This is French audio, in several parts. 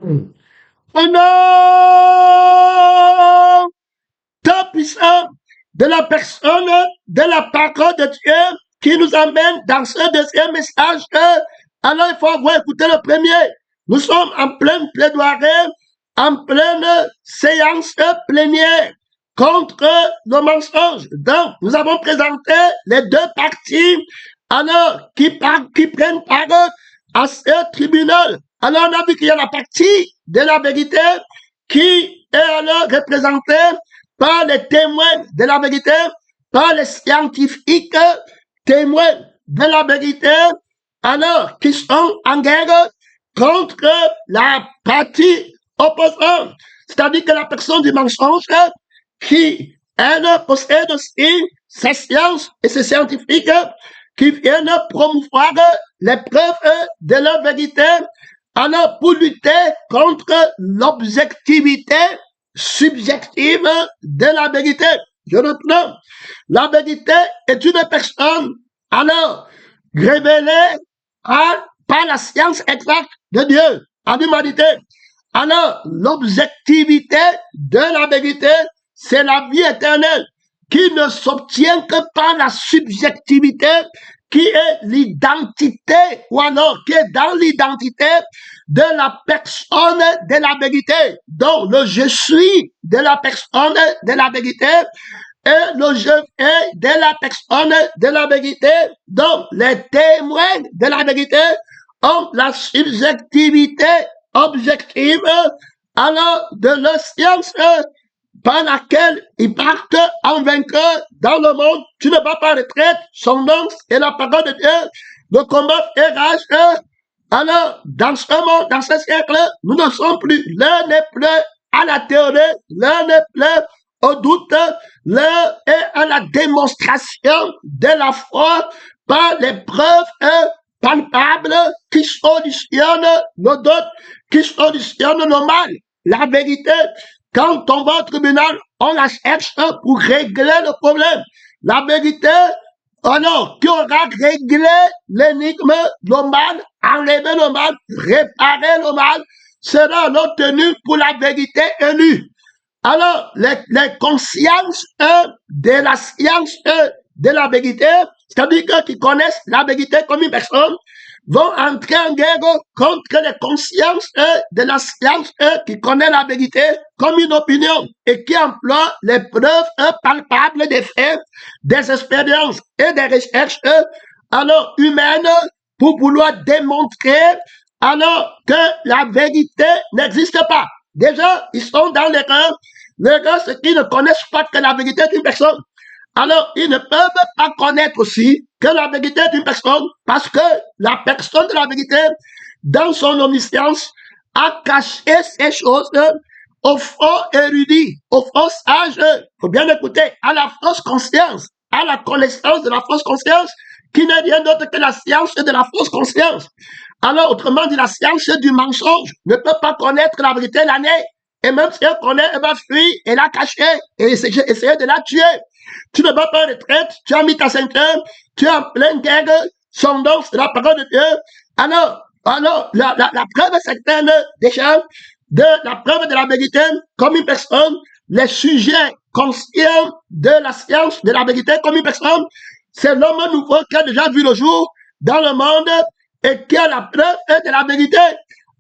Au nom très puissant de la personne, de la parole de Dieu qui nous amène dans ce deuxième message. Alors il faut avoir écouté le premier. Nous sommes en pleine plaidoirie, en pleine séance plénière contre le mensonge. Donc, nous avons présenté les deux parties alors qui prennent part à ce tribunal. Alors, on a vu qu'il y a la partie de la vérité qui est alors représentée par les témoins de la vérité, par les scientifiques témoins de la vérité, alors qui sont en guerre contre la partie opposante, c'est-à-dire que la personne du mensonge qui, elle, possède aussi sa science et ses scientifiques qui viennent promouvoir les preuves de la vérité, alors pour lutter contre l'objectivité subjective de la vérité. Je reprends. La vérité est une personne, alors, révélée par la science exacte de Dieu, à l'humanité. Alors, l'objectivité de la vérité, c'est la vie éternelle, qui ne s'obtient que par la subjectivité, qui est l'identité, ou alors qui est dans l'identité de la personne de la vérité. Donc, le je suis de la personne de la vérité et le je fais de la personne de la vérité. Donc, les témoins de la vérité ont la subjectivité objective alors de la science par laquelle ils partent en vainqueur dans le monde. Tu ne vas pas retraite, son nom est la parole de Dieu. Le combat est rage. Alors, dans ce monde, dans ce siècle, nous ne sommes plus, l'un n'est plus à la théorie, l'un n'est plus au doute, l'un est à la démonstration de la foi par les preuves palpables qui solutionnent nos doutes, qui solutionnent nos mal. La vérité, quand on va au tribunal, on la cherche pour régler le problème. La vérité, oh non, qui aura réglé l'énigme, le mal, enlevé le mal, réparé le mal, sera obtenu pour la vérité élue. Alors, les consciences de la science de la vérité, c'est-à-dire que qui connaissent la vérité comme une personne, vont entrer en guerre contre les consciences de la science qui connaît la vérité comme une opinion et qui emploie les preuves palpables des faits, des expériences et des recherches alors humaines pour vouloir démontrer alors que la vérité n'existe pas. Déjà, ils sont dans l'erreur. L'erreur, c'est qu'ils ne connaissent pas que la vérité est une personne. Alors, ils ne peuvent pas connaître aussi que la vérité est une personne parce que la personne de la vérité, dans son omniscience, a caché ces choses aux faux érudits, aux faux sages. Il faut bien écouter, à la fausse conscience, à la connaissance de la fausse conscience, qui n'est rien d'autre que la science de la fausse conscience. Alors, autrement dit, la science du mensonge ne peut pas connaître la vérité l'année. Et même si elle connaît, elle va fuir et la cacher et essayer de la tuer. Tu ne vas pas en retraite, tu as mis ta ceinture, tu es en pleine guerre, son nom, c'est la parole de Dieu. Alors, la preuve certaine déjà, de la preuve de la vérité, comme une personne, les sujets conscients de la science, de la vérité, comme une personne, c'est l'homme nouveau qui a déjà vu le jour dans le monde et qui a la preuve de la vérité.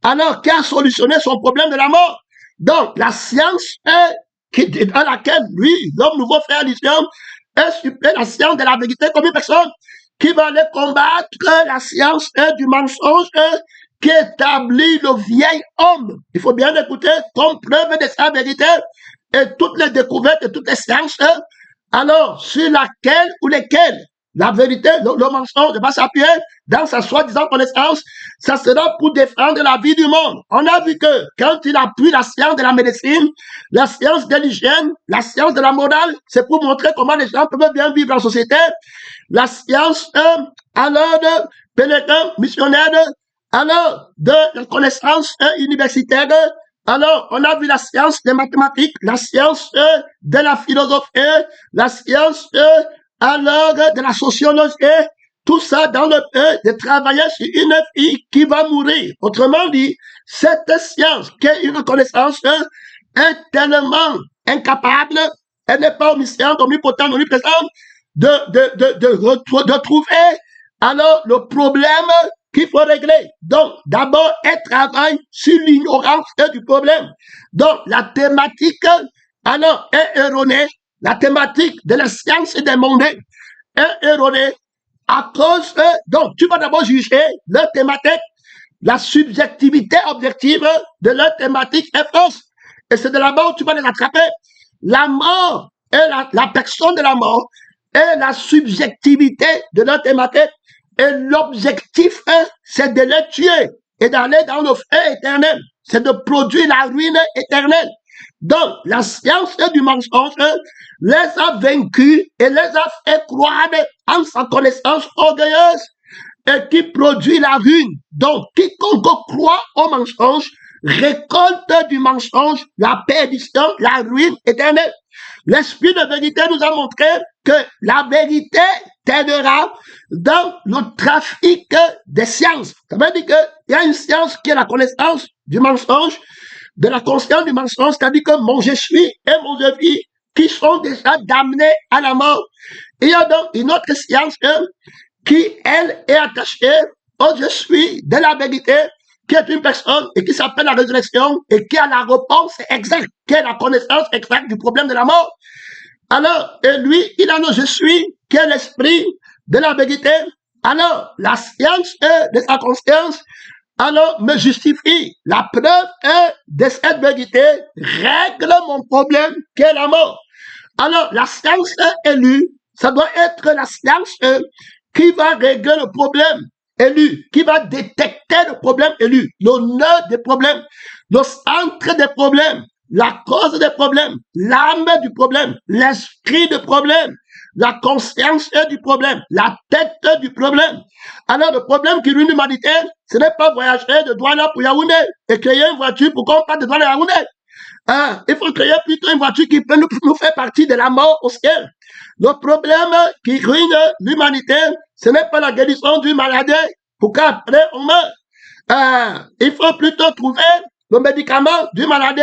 Alors, qui a solutionné son problème de la mort. Donc, la science à laquelle lui, l'homme nouveau fait allusion, est super la science de la vérité comme une personne qui va aller combattre la science du mensonge qui établit le vieil homme. Il faut bien écouter comme preuve de sa vérité et toutes les découvertes et toutes les sciences, alors sur laquelle ou lesquelles la vérité, le mensonge va s'appuyer dans sa soi-disant connaissance, ça sera pour défendre la vie du monde. On a vu que quand il appuie la science de la médecine, la science de l'hygiène, la science de la morale, c'est pour montrer comment les gens peuvent bien vivre en société. La science, alors de pénétrant, missionnaire, alors de la connaissance universitaire, alors on a vu la science des mathématiques, la science de la philosophie, la science alors de la sociologie, tout ça dans le but de travailler sur une fille qui va mourir. Autrement dit, cette science, qui est une connaissance, est tellement incapable, elle n'est pas omnisciente, omnipotente, omniprésente, de trouver alors le problème qu'il faut régler. Donc, d'abord, elle travaille sur l'ignorance du problème. Donc, la thématique, alors, est erronée. La thématique de la science et des mondes est erronée à cause, donc, tu vas d'abord juger leur thématique, la subjectivité objective de leur thématique est fausse. Et c'est de là-bas où tu vas les attraper. La mort et la personne de la mort et la subjectivité de leur thématique. Et l'objectif, c'est de les tuer et d'aller dans le feu éternel. C'est de produire la ruine éternelle. Donc, la science du mensonge les a vaincus et les a fait croire en sa connaissance orgueilleuse et qui produit la ruine. Donc, quiconque croit au mensonge récolte du mensonge la perdition, la ruine éternelle. L'esprit de vérité nous a montré que la vérité t'aidera dans le trafic des sciences. Ça veut dire qu'il y a une science qui est la connaissance du mensonge, de la conscience du mensonge, c'est-à-dire que mon je suis et mon je vis qui sont déjà damnés à la mort. Il y a donc une autre science qui, elle, est attachée au je suis de la vérité, qui est une personne et qui s'appelle la résurrection et qui a la réponse exacte, qui est la connaissance exacte du problème de la mort. Alors, et lui, il a le je suis, qui est l'esprit de la vérité. Alors, la science de sa conscience, alors, me justifie. La preuve de cette vérité règle mon problème, qui est la mort. Alors, la science élue, ça doit être la science qui va régler le problème élu, qui va détecter le problème élu, le nœud des problèmes, le centre des problèmes, la cause des problèmes, l'âme du problème, l'esprit du problème, la conscience du problème, la tête du problème. Alors, le problème qui ruine l'humanité, ce n'est pas voyager de Douala pour Yaoundé et créer une voiture pour qu'on parte de Douala à Yaoundé. Il faut créer plutôt une voiture qui peut nous faire partie de la mort au ciel. Le problème qui ruine l'humanité, ce n'est pas la guérison du malade pour qu'après on meurt. Il faut plutôt trouver le médicament du malade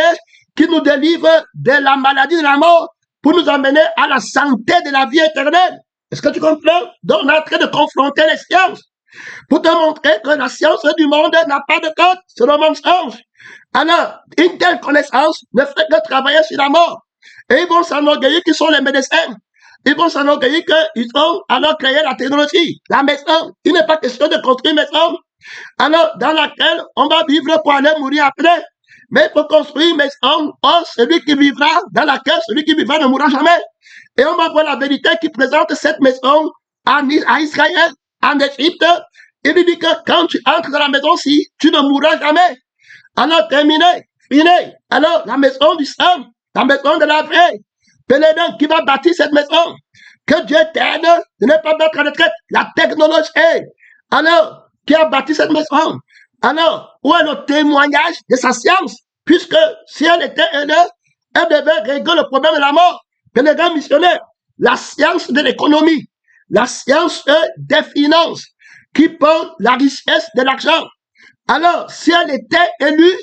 qui nous délivre de la maladie de la mort pour nous amener à la santé de la vie éternelle. Est-ce que tu comprends? Donc on est en train de confronter les sciences pour te montrer que la science du monde n'a pas de code, c'est le mensonge. Alors, une telle connaissance ne fait que travailler sur la mort. Et ils vont s'enorgueillir qu'ils sont les médecins. Ils vont s'enorgueillir qu'ils ont alors créé la technologie, la maison. Il n'est pas question de construire une maison, alors dans laquelle on va vivre pour aller mourir après. Mais il faut construire une maison, or celui qui vivra, dans laquelle celui qui vivra ne mourra jamais. Et on va voir la vérité qui présente cette maison à Israël, en Égypte. Il lui dit que quand tu entres dans la maison-ci, tu ne mourras jamais. Alors, terminé, fini. Alors, la maison du sang, la maison de la vraie, Pélédon qui va bâtir cette maison, que Dieu t'aide de ne pas mettre en retraite la technologie. Alors, qui a bâti cette maison? Alors, où est le témoignage de sa science? Puisque si elle était heureuse, elle devait régler le problème de la mort. Pélédon missionnaire, la science de l'économie, la science des finances, qui porte la richesse de l'argent. Alors, si elle était élue,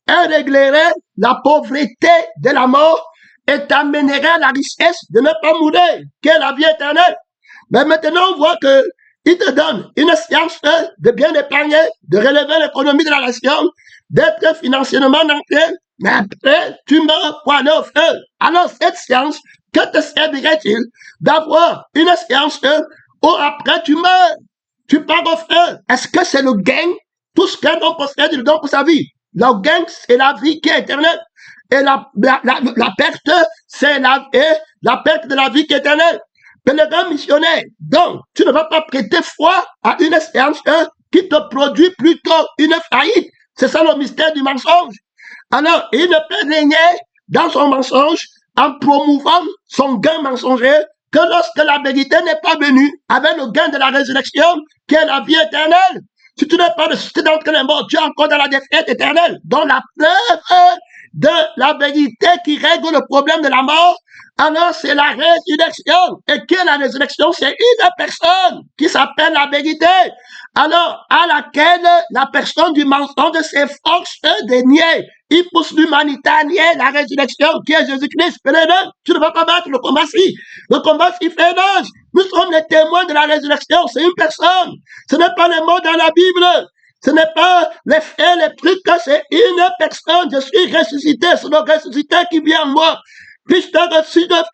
elle réglerait la pauvreté de la mort et t'amènerait la richesse de ne pas mourir, qui est la vie éternelle. Mais maintenant, on voit que il te donne une science de bien épargner, de relever l'économie de la nation, d'être financièrement ancré, mais après, tu meurs pour aller au feu. Alors, cette science, que te servirait-il d'avoir une science où après tu meurs, tu pars au feu? Est-ce que c'est le gain? Tout ce qu'un homme possède, il le donne pour sa vie. Le gain, c'est la vie qui est éternelle. Et la perte, c'est la perte de la vie qui est éternelle. Pèlerin missionnaire, donc, tu ne vas pas prêter foi à une science qui te produit plutôt une faillite. C'est ça le mystère du mensonge. Alors, il ne peut régner dans son mensonge en promouvant son gain mensonger que lorsque la vérité n'est pas venue avec le gain de la résurrection, qui est la vie éternelle. Si tu n'es pas ressuscité d'entre les morts, tu es encore dans la défaite éternelle. Donc la preuve de la vérité qui règle le problème de la mort, alors c'est la résurrection. Et qui est la résurrection? C'est une personne qui s'appelle la vérité. Alors, à laquelle la personne du mensonge s'efforce de nier. Il pousse l'humanité à nier la résurrection qui est Jésus-Christ. Tu ne vas pas battre le combat-ci. Le combat-ci fait l'âge. Nous sommes les témoins de la résurrection. C'est une personne. Ce n'est pas les mots dans la Bible. Ce n'est pas les faits, les trucs, c'est une personne. Je suis ressuscité. C'est le ressuscité qui vient en moi. Puisque je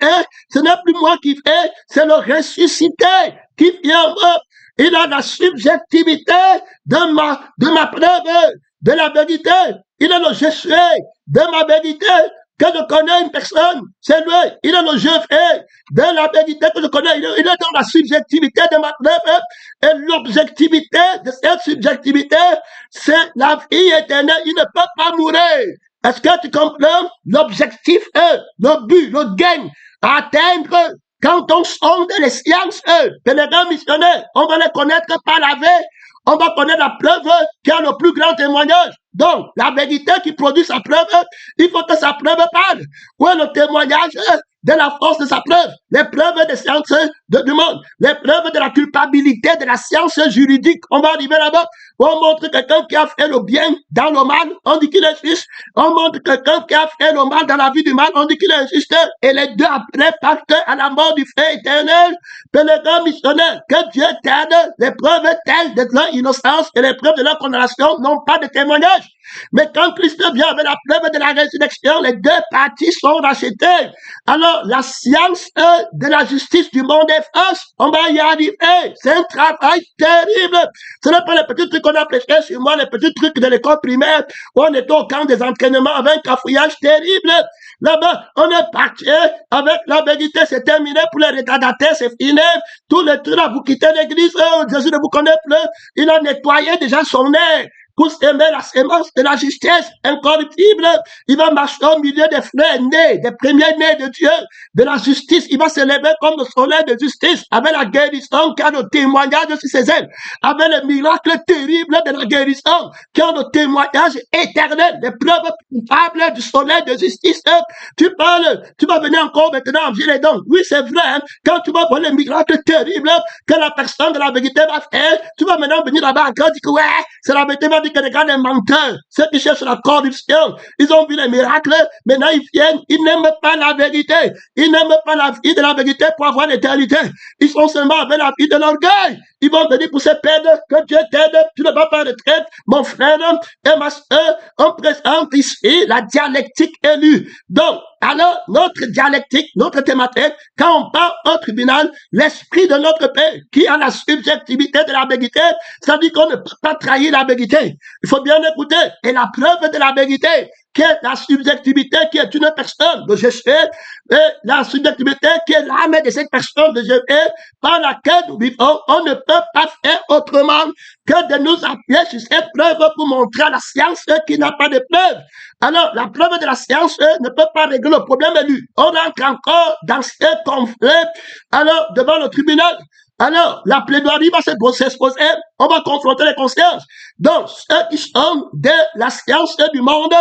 fais, ce n'est plus moi qui fais, c'est le ressuscité qui vient en moi. Il a la subjectivité de ma preuve, de la vérité. Il est le je suis de ma vérité. Que je connais une personne, c'est lui. Il est le je fais de la vérité que je connais. Il est dans la subjectivité de ma preuve. Et l'objectivité de cette subjectivité, c'est la vie éternelle. Il ne peut pas mourir. Est-ce que tu comprends? L'objectif est, le but, le gain à atteindre quand on sonde les sciences, les grands missionnaires, on va les connaître par la vie, on va connaître la preuve qui a le plus grand témoignage. Donc, la vérité qui produit sa preuve, il faut que sa preuve parle. Où est le témoignage de la force de sa preuve? Les preuves des sciences du monde, les preuves de la culpabilité de la science juridique. On va arriver là-bas. On montre quelqu'un qui a fait le bien dans le mal, on dit qu'il est juste. On montre quelqu'un qui a fait le mal dans la vie du mal, on dit qu'il est juste. Et les deux après partent à la mort du feu éternel. Pèlerin missionnaire, que Dieu t'aide. Les preuves telles de leur innocence et les preuves de leur condamnation n'ont pas de témoignage. Mais quand Christ vient avec la preuve de la résurrection, les deux parties sont rachetées. Alors, la science de la justice du monde est fausse. On va y arriver. C'est un travail terrible. Ce n'est pas les petits trucs qu'on a prêché sur moi, les petits trucs de l'école primaire où on était au camp des entraînements avec un cafouillage terrible. Là-bas, on est parti avec la vérité, c'est terminé pour les retardataires, c'est fini. Tous les trucs là, vous quittez l'église, Jésus ne vous connaît plus. Il a nettoyé déjà son air. Pour s'aimer la sémence de la justice incorruptible, il va marcher au milieu des frères nés, des premiers nés de Dieu, de la justice. Il va se lever comme le soleil de justice, avec la guérison qui a le témoignage sur ses ailes, avec le miracle terrible de la guérison qui a le témoignage éternel, les preuves coupables du soleil de justice. Tu parles, tu vas venir encore maintenant en les dons. Oui, c'est vrai, hein, quand tu vas voir les miracles terribles que la personne de la vérité va faire, tu vas maintenant venir là-bas encore dire que ouais, c'est la vérité, va dire que les gars, les menteurs, ceux qui cherchent la corruption, ils ont vu les miracles, maintenant ils viennent, ils n'aiment pas la vérité, ils n'aiment pas la vie de la vérité pour avoir l'éternité, ils sont seulement avec la vie de l'orgueil, ils vont venir pour se perdre, que Dieu t'aide, tu ne vas pas retraite, mon frère et ma soeur, on présente ici la dialectique élue. Donc, alors, notre dialectique, notre thématique, quand on parle au tribunal, l'esprit de notre Père, qui a la subjectivité de la vérité, ça dit qu'on ne peut pas trahir la vérité. Il faut bien écouter. Et la preuve de la vérité, qui est la subjectivité qui est une personne de Jésus, et la subjectivité qui est l'âme de cette personne de Jésus, par laquelle nous vivons, on ne peut pas faire autrement que de nous appuyer sur cette preuve pour montrer à la science qu'il n'a pas de preuve. Alors, la preuve de la science ne peut pas régler le problème élu. On entre encore dans ce conflit, alors, devant le tribunal. Alors, la plaidoirie va s'exposer, on va confronter les consciences. Donc, ceux qui sont de la science du monde,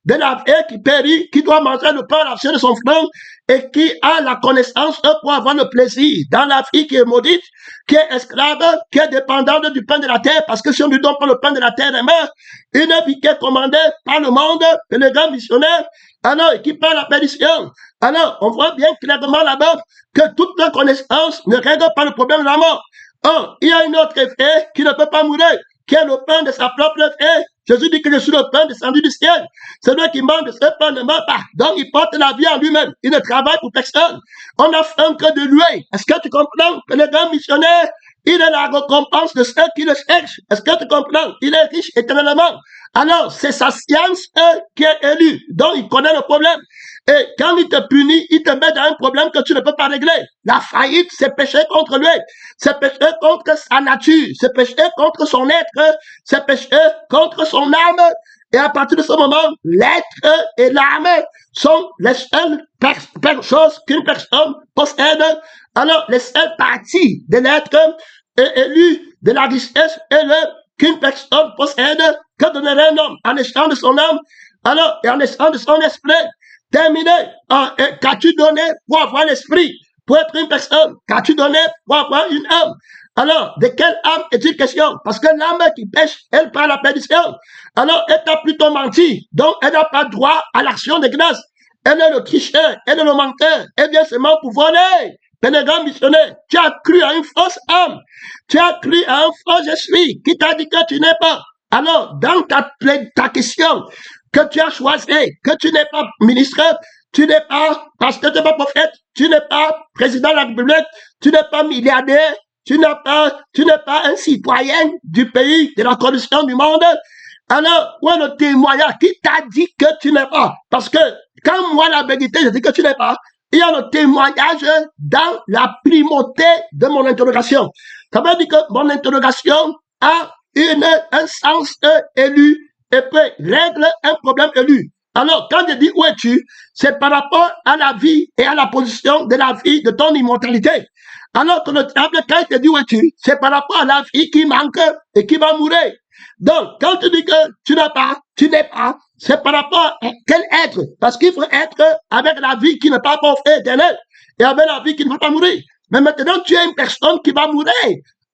de la vie qui périt, qui doit manger le pain à la chair de son frère, et qui a la connaissance pour avoir le plaisir dans la vie qui est maudite, qui est esclave, qui est dépendante du pain de la terre, parce que si on ne lui donne pas le pain de la terre, elle meurt. Une vie qui est commandée par le monde, et les grands missionnaires, alors, qui parle la perdition. Alors, on voit bien clairement là-bas que toute la connaissance ne règle pas le problème de la mort. Or, il y a une autre effet qui ne peut pas mourir, qui est le pain de sa propre effet. Jésus dit que je suis le pain descendu du ciel. Celui qui mange de ce pain ne meurt pas. Donc, il porte la vie en lui-même. Il ne travaille pour personne. On n'a faim que de lui. Est-ce que tu comprends que le grand missionnaire, il est la récompense de ceux qui le cherchent? Est-ce que tu comprends? Il est riche éternellement. Alors, c'est sa science qui est élue. Donc, il connaît le problème. Et quand il te punit, il te met dans un problème que tu ne peux pas régler. La faillite, c'est péché contre lui. C'est péché contre sa nature. C'est péché contre son être. C'est péché contre son âme. Et à partir de ce moment, l'être et l'âme sont les seules choses qu'une personne possède. Alors, les seules parties de l'être élu de la richesse et qu'une personne possède, que donnerait un homme en échange de son âme. Alors, et en essayant de son esprit, terminé. Qu'as-tu donné pour avoir l'esprit, pour être une personne? Qu'as-tu donné pour avoir une âme? Alors, de quelle âme est-il question? Parce que l'âme qui pêche, elle part à la perdition. Alors, elle t'a plutôt menti. Donc, elle n'a pas droit à l'action de grâce. Elle est le tricheur, elle est le menteur. Elle vient seulement pour voler. Pénégrant missionnaire, tu as cru à une fausse âme. Tu as cru à un faux je suis qui t'a dit que tu n'es pas. Alors, dans ta question que tu as choisi, que tu n'es pas ministre, tu n'es pas, parce que tu n'es pas prophète, tu n'es pas président de la République, tu n'es pas milliardaire, tu n'es pas un citoyen du pays, de la condition du monde. Alors, où est le témoignage qui t'a dit que tu n'es pas? Parce que quand moi, la vérité, je dis que tu n'es pas, il y a le témoignage dans la primauté de mon interrogation. Ça veut dire que mon interrogation a un sens élu et peut régler un problème élu. Alors, quand je dis où es-tu, c'est par rapport à la vie et à la position de la vie de ton immortalité. Alors que le diable, quand il te dit où es-tu, c'est par rapport à la vie qui manque et qui va mourir. Donc, quand tu dis que tu n'es pas, c'est par rapport à quel être. Parce qu'il faut être avec la vie qui n'est pas éternelle et avec la vie qui ne va pas mourir. Mais maintenant, tu es une personne qui va mourir.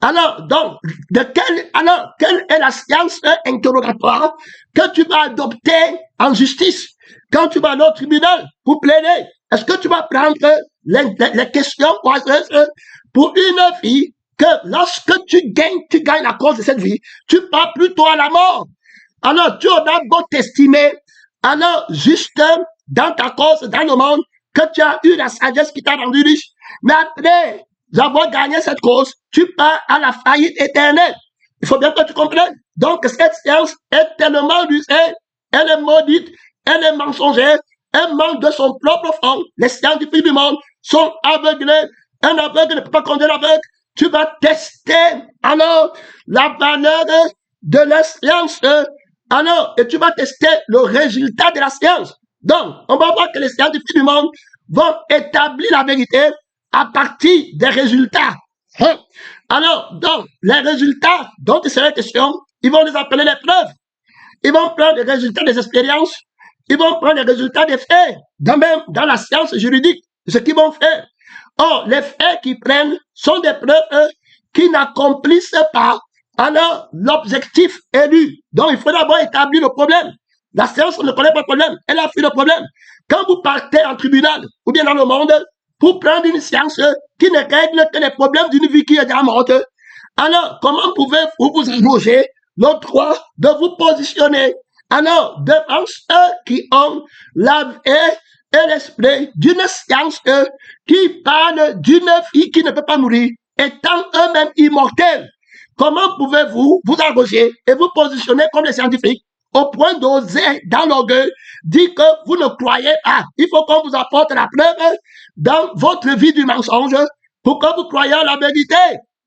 Alors, donc, quelle est la science interrogatoire que tu vas adopter en justice quand tu vas aller au tribunal pour plaider? Est-ce que tu vas prendre les questions oiseuses pour une vie que lorsque tu gagnes la cause de cette vie, tu pars plutôt à la mort. Alors, tu auras beau t'estimer, alors juste dans ta cause, dans le monde, que tu as eu la sagesse qui t'a rendu riche. Mais après avoir gagné cette cause, tu pars à la faillite éternelle. Il faut bien que tu comprennes. Donc, cette science est tellement rusée, elle est maudite, elle est mensongère, elle manque de son propre fond. Les scientifiques du monde sont aveuglés. Un aveugle ne peut pas conduire l'aveugle. Tu vas tester alors la valeur de la science. Alors, et tu vas tester le résultat de la science. Donc, on va voir que les scientifiques du monde vont établir la vérité à partir des résultats. Alors, donc, les résultats dont il serait question, ils vont les appeler les preuves. Ils vont prendre les résultats des expériences. Ils vont prendre les résultats des faits. Même dans la science juridique, ce qu'ils vont faire. Or, les faits qu'ils prennent sont des preuves qui n'accomplissent pas alors l'objectif élu. Donc, il faut d'abord établir le problème. La science ne connaît pas le problème. Elle a fait le problème. Quand vous partez en tribunal ou bien dans le monde pour prendre une science qui ne règle que les problèmes d'une vie qui est déjà morte, alors comment pouvez-vous vous arroger le droit de vous positionner alors devant ceux qui ont la et l'esprit d'une science qui parle d'une vie qui ne peut pas mourir, étant eux-mêmes immortels? Comment pouvez-vous vous arroger et vous positionner comme les scientifiques au point d'oser, dans l'orgueil, dire que vous ne croyez pas? Il faut qu'on vous apporte la preuve dans votre vie du mensonge pour que vous croyiez en la vérité,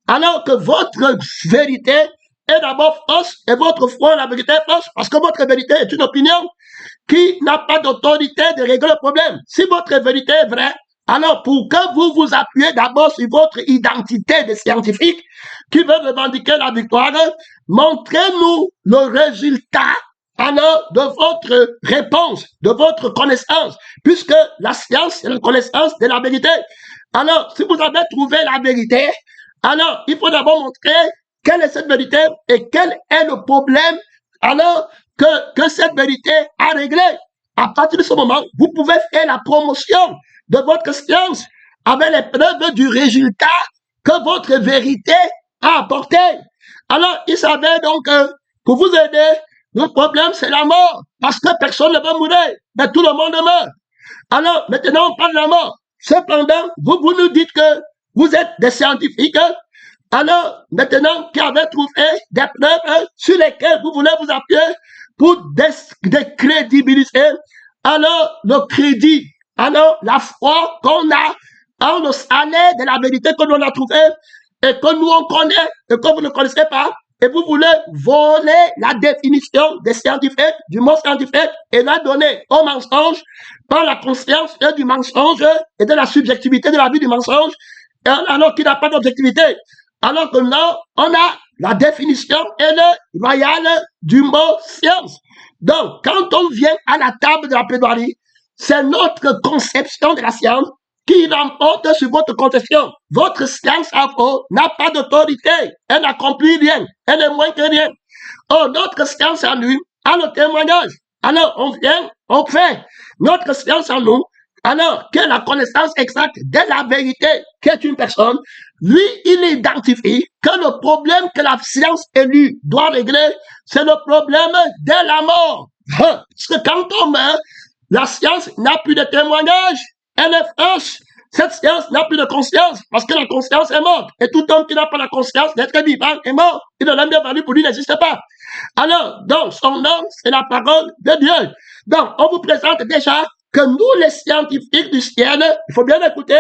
alors que votre vérité est d'abord fausse et votre foi en la vérité est fausse, parce que votre vérité est une opinion qui n'a pas d'autorité de régler le problème. Si votre vérité est vraie, alors pour que vous vous appuyez d'abord sur votre identité de scientifique qui veut revendiquer la victoire, montrez-nous le résultat alors de votre réponse, de votre connaissance, puisque la science c'est la connaissance de la vérité. Alors, si vous avez trouvé la vérité, alors il faut d'abord montrer quelle est cette vérité et quel est le problème alors que cette vérité a réglé. À partir de ce moment, vous pouvez faire la promotion de votre science avec les preuves du résultat que votre vérité a apporté. Alors, il savait donc que pour vous aider, le problème c'est la mort, parce que personne ne va mourir, mais tout le monde meurt. Alors, maintenant on parle de la mort. Cependant, vous nous dites que vous êtes des scientifiques. Alors, maintenant, qui avez trouvé des preuves sur lesquelles vous voulez vous appuyer pour décrédibiliser alors le crédit, alors la foi qu'on a en le salaire de la vérité que l'on a trouvé et que nous on connaît et que vous ne connaissez pas, et vous voulez voler la définition des scientifiques, du mot scientifique, et la donner au mensonge par la conscience du mensonge et de la subjectivité de la vie du mensonge, alors qu'il n'a pas d'objectivité. Alors que là, on a la définition et le royal du mot science. Donc, quand on vient à la table de la plaidoirie, c'est notre conception de la science qui l'emporte sur votre conception. Votre science à vous n'a pas d'autorité. Elle n'accomplit rien. Elle est moins que rien. Oh, notre science à nous a le témoignage. Alors, on vient, on fait notre science en nous. Alors que la connaissance exacte de la vérité, qui est une personne, lui, il identifie que le problème que la science élue doit régler, c'est le problème de la mort. Parce que quand on meurt, la science n'a plus de témoignage, elle est franche. Cette science n'a plus de conscience parce que la conscience est morte. Et tout homme qui n'a pas la conscience d'être vivant est mort. Il ne l'a bien valu pour lui, n'existe pas. Alors, donc, son nom, c'est la parole de Dieu. Donc, on vous présente déjà que nous, les scientifiques du ciel, il faut bien écouter,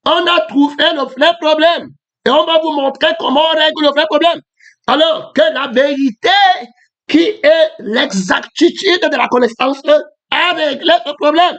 on a trouvé le vrai problème. Et on va vous montrer comment on règle le vrai problème. Alors que la vérité, qui est l'exactitude de la connaissance, a réglé ce problème.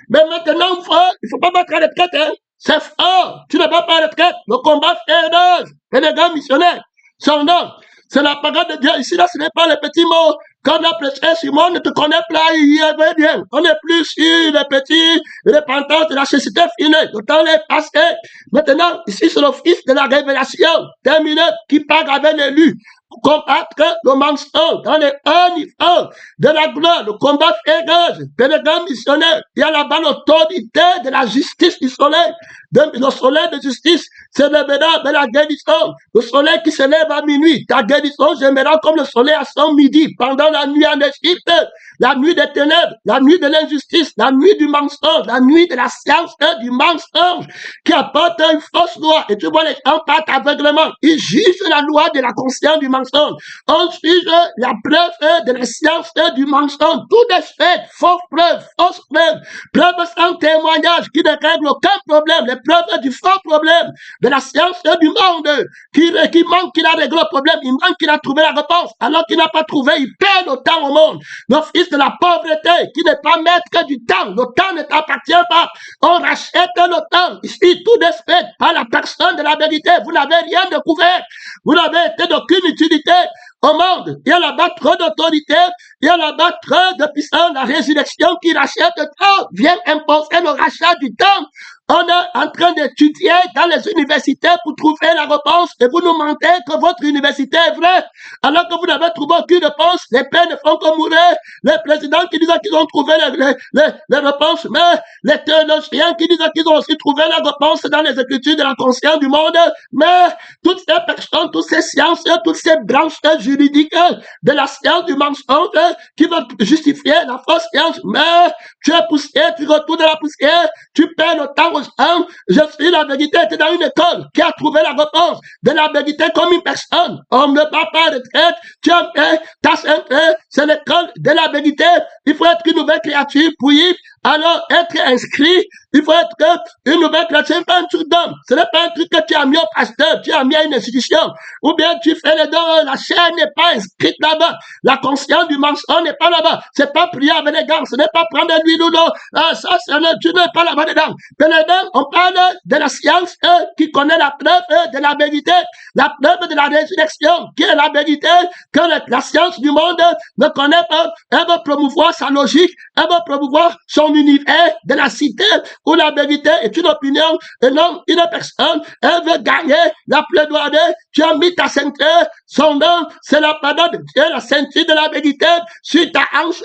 Mais maintenant, frère, il ne faut pas mettre à la retraite. Hein. C'est fort. Tu ne vas pas à la retraite. Le combat fait d'âge. Et les gars missionnaires. Son nom, c'est la parole de Dieu. Ici, là, ce n'est pas les petits mots. Quand on a prêché sur moi, on ne te connaît pas, il y avait bien. On n'est plus sur les petits repentants de la société finie. Le temps est passé. Maintenant, ici, c'est le fils de la révélation. Terminé, qui parle avec l'élu. Combattre le mensonge dans les uniformes de la gloire, le combat féroce, pénétrant missionnaire. Il y a là-bas l'autorité de la justice du soleil. Le soleil de justice se lèvera de la guérison. Le soleil qui se lève à minuit. Ta guérison j'aimerais comme le soleil à son midi, pendant la nuit en Égypte, la nuit des ténèbres, la nuit de l'injustice, la nuit du mensonge, la nuit de la science du mensonge, qui apporte une fausse loi. Et tu vois les gens partent aveuglement. Ils jugent la loi de la conscience du mensonge. On juge la preuve de la science du mensonge. Tout est fait, fausses preuves, preuves sans témoignage, qui ne règlent aucun problème. Les preuves du faux problème, de la science du monde, qui manque qu'il a réglé le problème, il manque qu'il a trouvé la réponse, alors qu'il n'a pas trouvé, il perd le temps au monde. Le fils de la pauvreté, qui n'est pas maître du temps, le temps ne t'appartient pas. On rachète le temps. Ici, tout est fait par la personne de la vérité. Vous n'avez rien découvert. Vous n'avez été d'aucune utilité au monde. Il y a là-bas trop d'autorité, il y a là-bas trop de puissance. La résurrection qui rachète le temps vient imposer le rachat du temps. On est en train d'étudier dans les universités pour trouver la réponse et vous nous mentez que votre université est vraie. Alors que vous n'avez trouvé aucune réponse, les pères ne font que mourir. Les présidents qui disent qu'ils ont trouvé les réponses, mais les théologiens qui disent qu'ils ont aussi trouvé la réponse dans les écritures de la conscience du monde. Mais toutes ces personnes, toutes ces sciences, toutes ces branches juridiques de la science du mensonge qui veulent justifier la fausse science, mais tu es poussière, tu retournes de la poussière, tu perds le temps aux gens. Je suis la vérité, tu es dans une école qui a trouvé la réponse de la vérité comme une personne. On ne va pas de retraite, tu as fait, ta sainteté, c'est l'école de la vérité. Il faut être une nouvelle créature pour y alors être inscrit. Il faut être une nouvelle créature, ce n'est pas un truc d'homme. Ce n'est pas un truc que tu as mis au pasteur, tu as mis à une institution. Ou bien tu fais les dons, la chair n'est pas inscrite là-bas. La conscience du mensonge n'est pas là-bas. C'est pas prier avec les gants, ce n'est pas prendre l'huile ou l'eau. Ça, tu n'es pas là-bas dedans. Pendant, on parle de la science qui connaît la preuve de la vérité, la preuve de la résurrection, qui est la vérité que la science du monde ne connaît pas. Elle veut promouvoir sa logique, elle veut promouvoir son univers de la cité où la vérité est une opinion et non une personne. Elle veut gagner la plaidoirie. Tu as mis ta ceinture, son nom, c'est la parole de Dieu, la ceinture de la vérité sur ta hanche.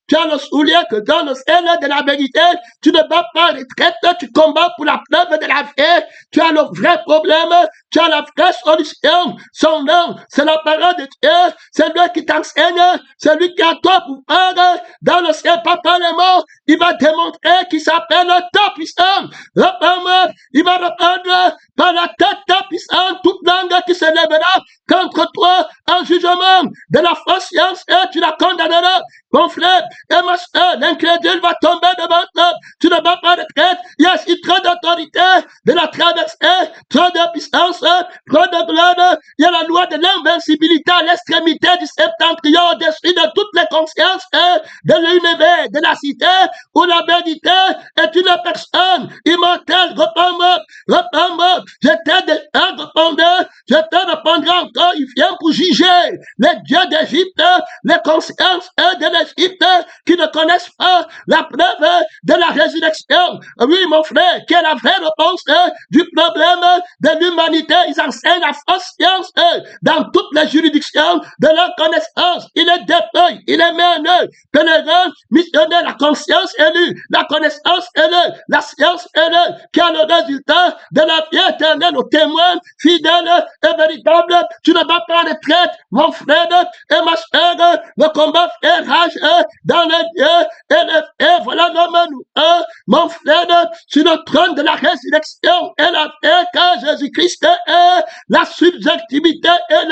Tu as le soulier que dans le ciel de la vérité, tu ne vas pas retraite, tu combats pour la preuve de la vie. Tu as le vrai problème, tu as la vraie solution. Son nom, c'est la parole de Dieu, c'est lui qui t'enseigne, c'est lui qui a toi pour faire dans le ciel, pas par les morts. Il va démontrer qu'il s'appelle ta puissant. Il va reprendre par la tête puissante toute langue qui se lèvera contre toi en jugement de la fausse science et tu la condamneras. Mon frère et ma soeur, l'incrédule va tomber devant toi. Tu ne vas pas retraite. Il y a si trop d'autorité de la traversée trop de puissance, trop de gloire. Il y a la loi de l'invincibilité à l'extrémité du septentrion, au-dessus de toutes les consciences de l'univers, de la cité, où la vérité est une personne immortelle. Reprends-moi. Je t'ai déjà répondu, je te répondrai encore. Il vient pour juger les dieux d'Égypte, les consciences de l'Égypte qui ne connaissent pas la preuve de la résurrection. Oui, mon frère, qui est la vraie réponse du problème de l'humanité. Ils enseignent la fausse science dans toutes les juridictions de leur connaissance. Il est dépeuille, il est merneux, pèlerin, missionnaire, la conscience élue, la connaissance élue, la science élue, qui a le résultat de la vie éternelle aux témoins fidèles et véritables. Tu ne vas pas en retraite, mon frère et ma soeur. Le combat fait rage dans les dieux et voilà l'homme mon frère, sur le trône de la résurrection et la paix, car Jésus-Christ est la subjectivité et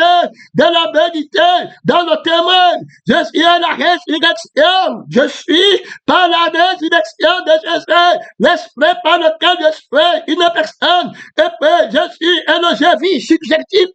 de la vérité dans le témoin. Je suis à la résurrection. Je suis par la résurrection de Jésus, l'esprit par lequel je suis une personne. Et puis, je suis un objet vie subjectif,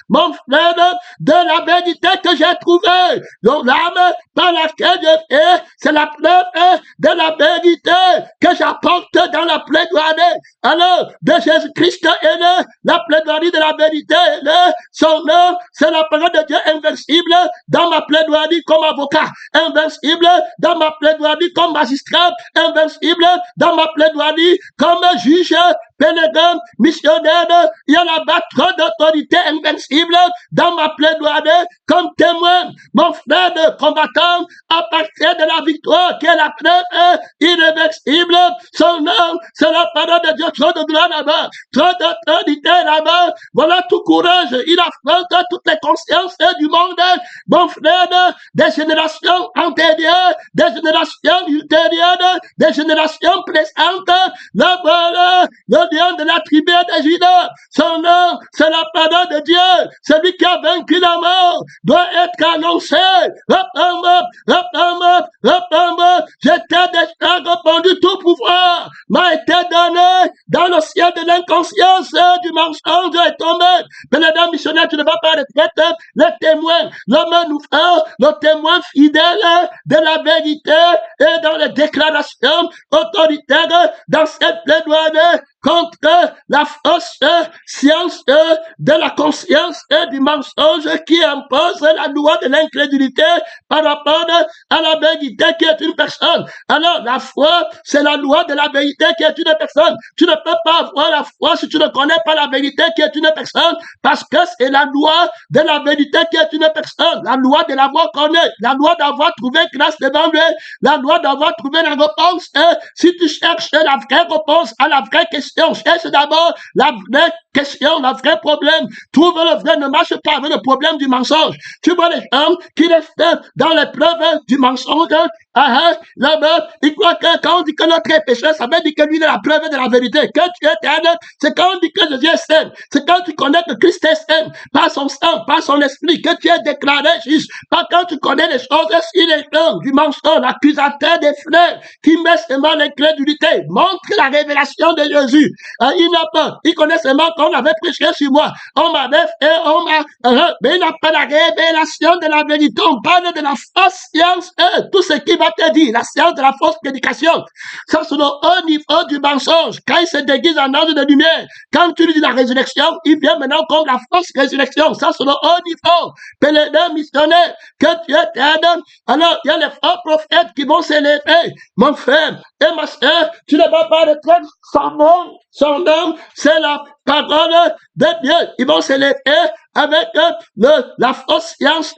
mon frère, de la vérité que j'ai trouvée. Donc, l'âme par laquelle je fais, c'est la preuve de la vérité que j'apporte dans la plaidoirie. Alors, de Jésus-Christ est là, la plaidoirie de la vérité est là. Son nom, c'est la parole de Dieu invincible dans ma plaidoirie comme avocat, invincible dans ma plaidoirie comme magistrat, invincible dans ma plaidoirie comme juge, pèlerin, missionnaire. Il y a là-bas trop d'autorité invincible dans ma plaidoirie comme témoin. Mon frère de combattant, à partir de la victoire qui est la preuve irréversible, son nom, c'est la parole de Dieu. Trop de gloire là-bas, trop d'autorité là-bas. Voilà tout courage. Il affronte toutes les consciences du monde. Mon frère, des générations antérieures, des générations ultérieures, des générations présentes. Là-bas, le lion de la tribu de Juda. Son nom, c'est la parole de Dieu. Celui qui a vaincu la mort doit être annoncé. Reprends-moi. Je t'ai déjà répondu, tout pouvoir m'a été donné dans le ciel de l'inconscience du mensonge est tombé. Pèlerin missionnaire, tu ne vas pas retraite. Le témoin, l'homme nous fait le témoin fidèle de la vérité et dans les déclarations autoritaires dans cette plaidoirie contre la fausse science de la conscience et du mensonge qui impose la loi de l'incrédulité par rapport à la vérité qui est une personne. Alors, la foi, c'est la loi de la vérité qui est une personne. Tu ne peux pas avoir la foi si tu ne connais pas la vérité qui est une personne, parce que c'est la loi de la vérité qui est une personne. La loi de l'avoir connu, la loi d'avoir trouvé grâce devant lui, la loi d'avoir trouvé la réponse. Si tu cherches la vraie réponse à la vraie question, cherche d'abord la vraie question, le vrai problème. Trouve le vrai, ne marche pas avec le problème du mensonge. Tu vois les gens qui restent dans les preuves du mensonge. Là-bas, ils croient que quand on dit que notre est pécheur, ça veut dire que lui est la preuve de la vérité. Que tu es éternel, c'est quand on dit que Jésus est saint. C'est quand tu connais que Christ est saint, par son sang, par son esprit, que tu es déclaré juste. Pas quand tu connais les choses, il est l'homme du mensonge, l'accusateur des frères, qui met seulement l'incrédulité. Montre la révélation de Jésus. Il n'a pas, il connaît seulement qu'on avait prêché sur moi. On m'avait fait, mais il n'a pas la révélation de la vérité. On parle de la fausse science, tout ce qui va te dire, la science de la fausse prédication. Ça, c'est le haut niveau du mensonge. Quand il se déguise en ange de lumière, quand tu lui dis la résurrection, il vient maintenant comme la fausse résurrection. Ça, c'est le haut niveau. Pèlerin missionnaire, que tu es éternel. Alors, il y a les faux prophètes qui vont s'élever. Mon frère et ma soeur, tu ne vas pas retraite sans nom. Son nom, c'est la parole de Dieu. Ils vont s'élever avec la fausse science,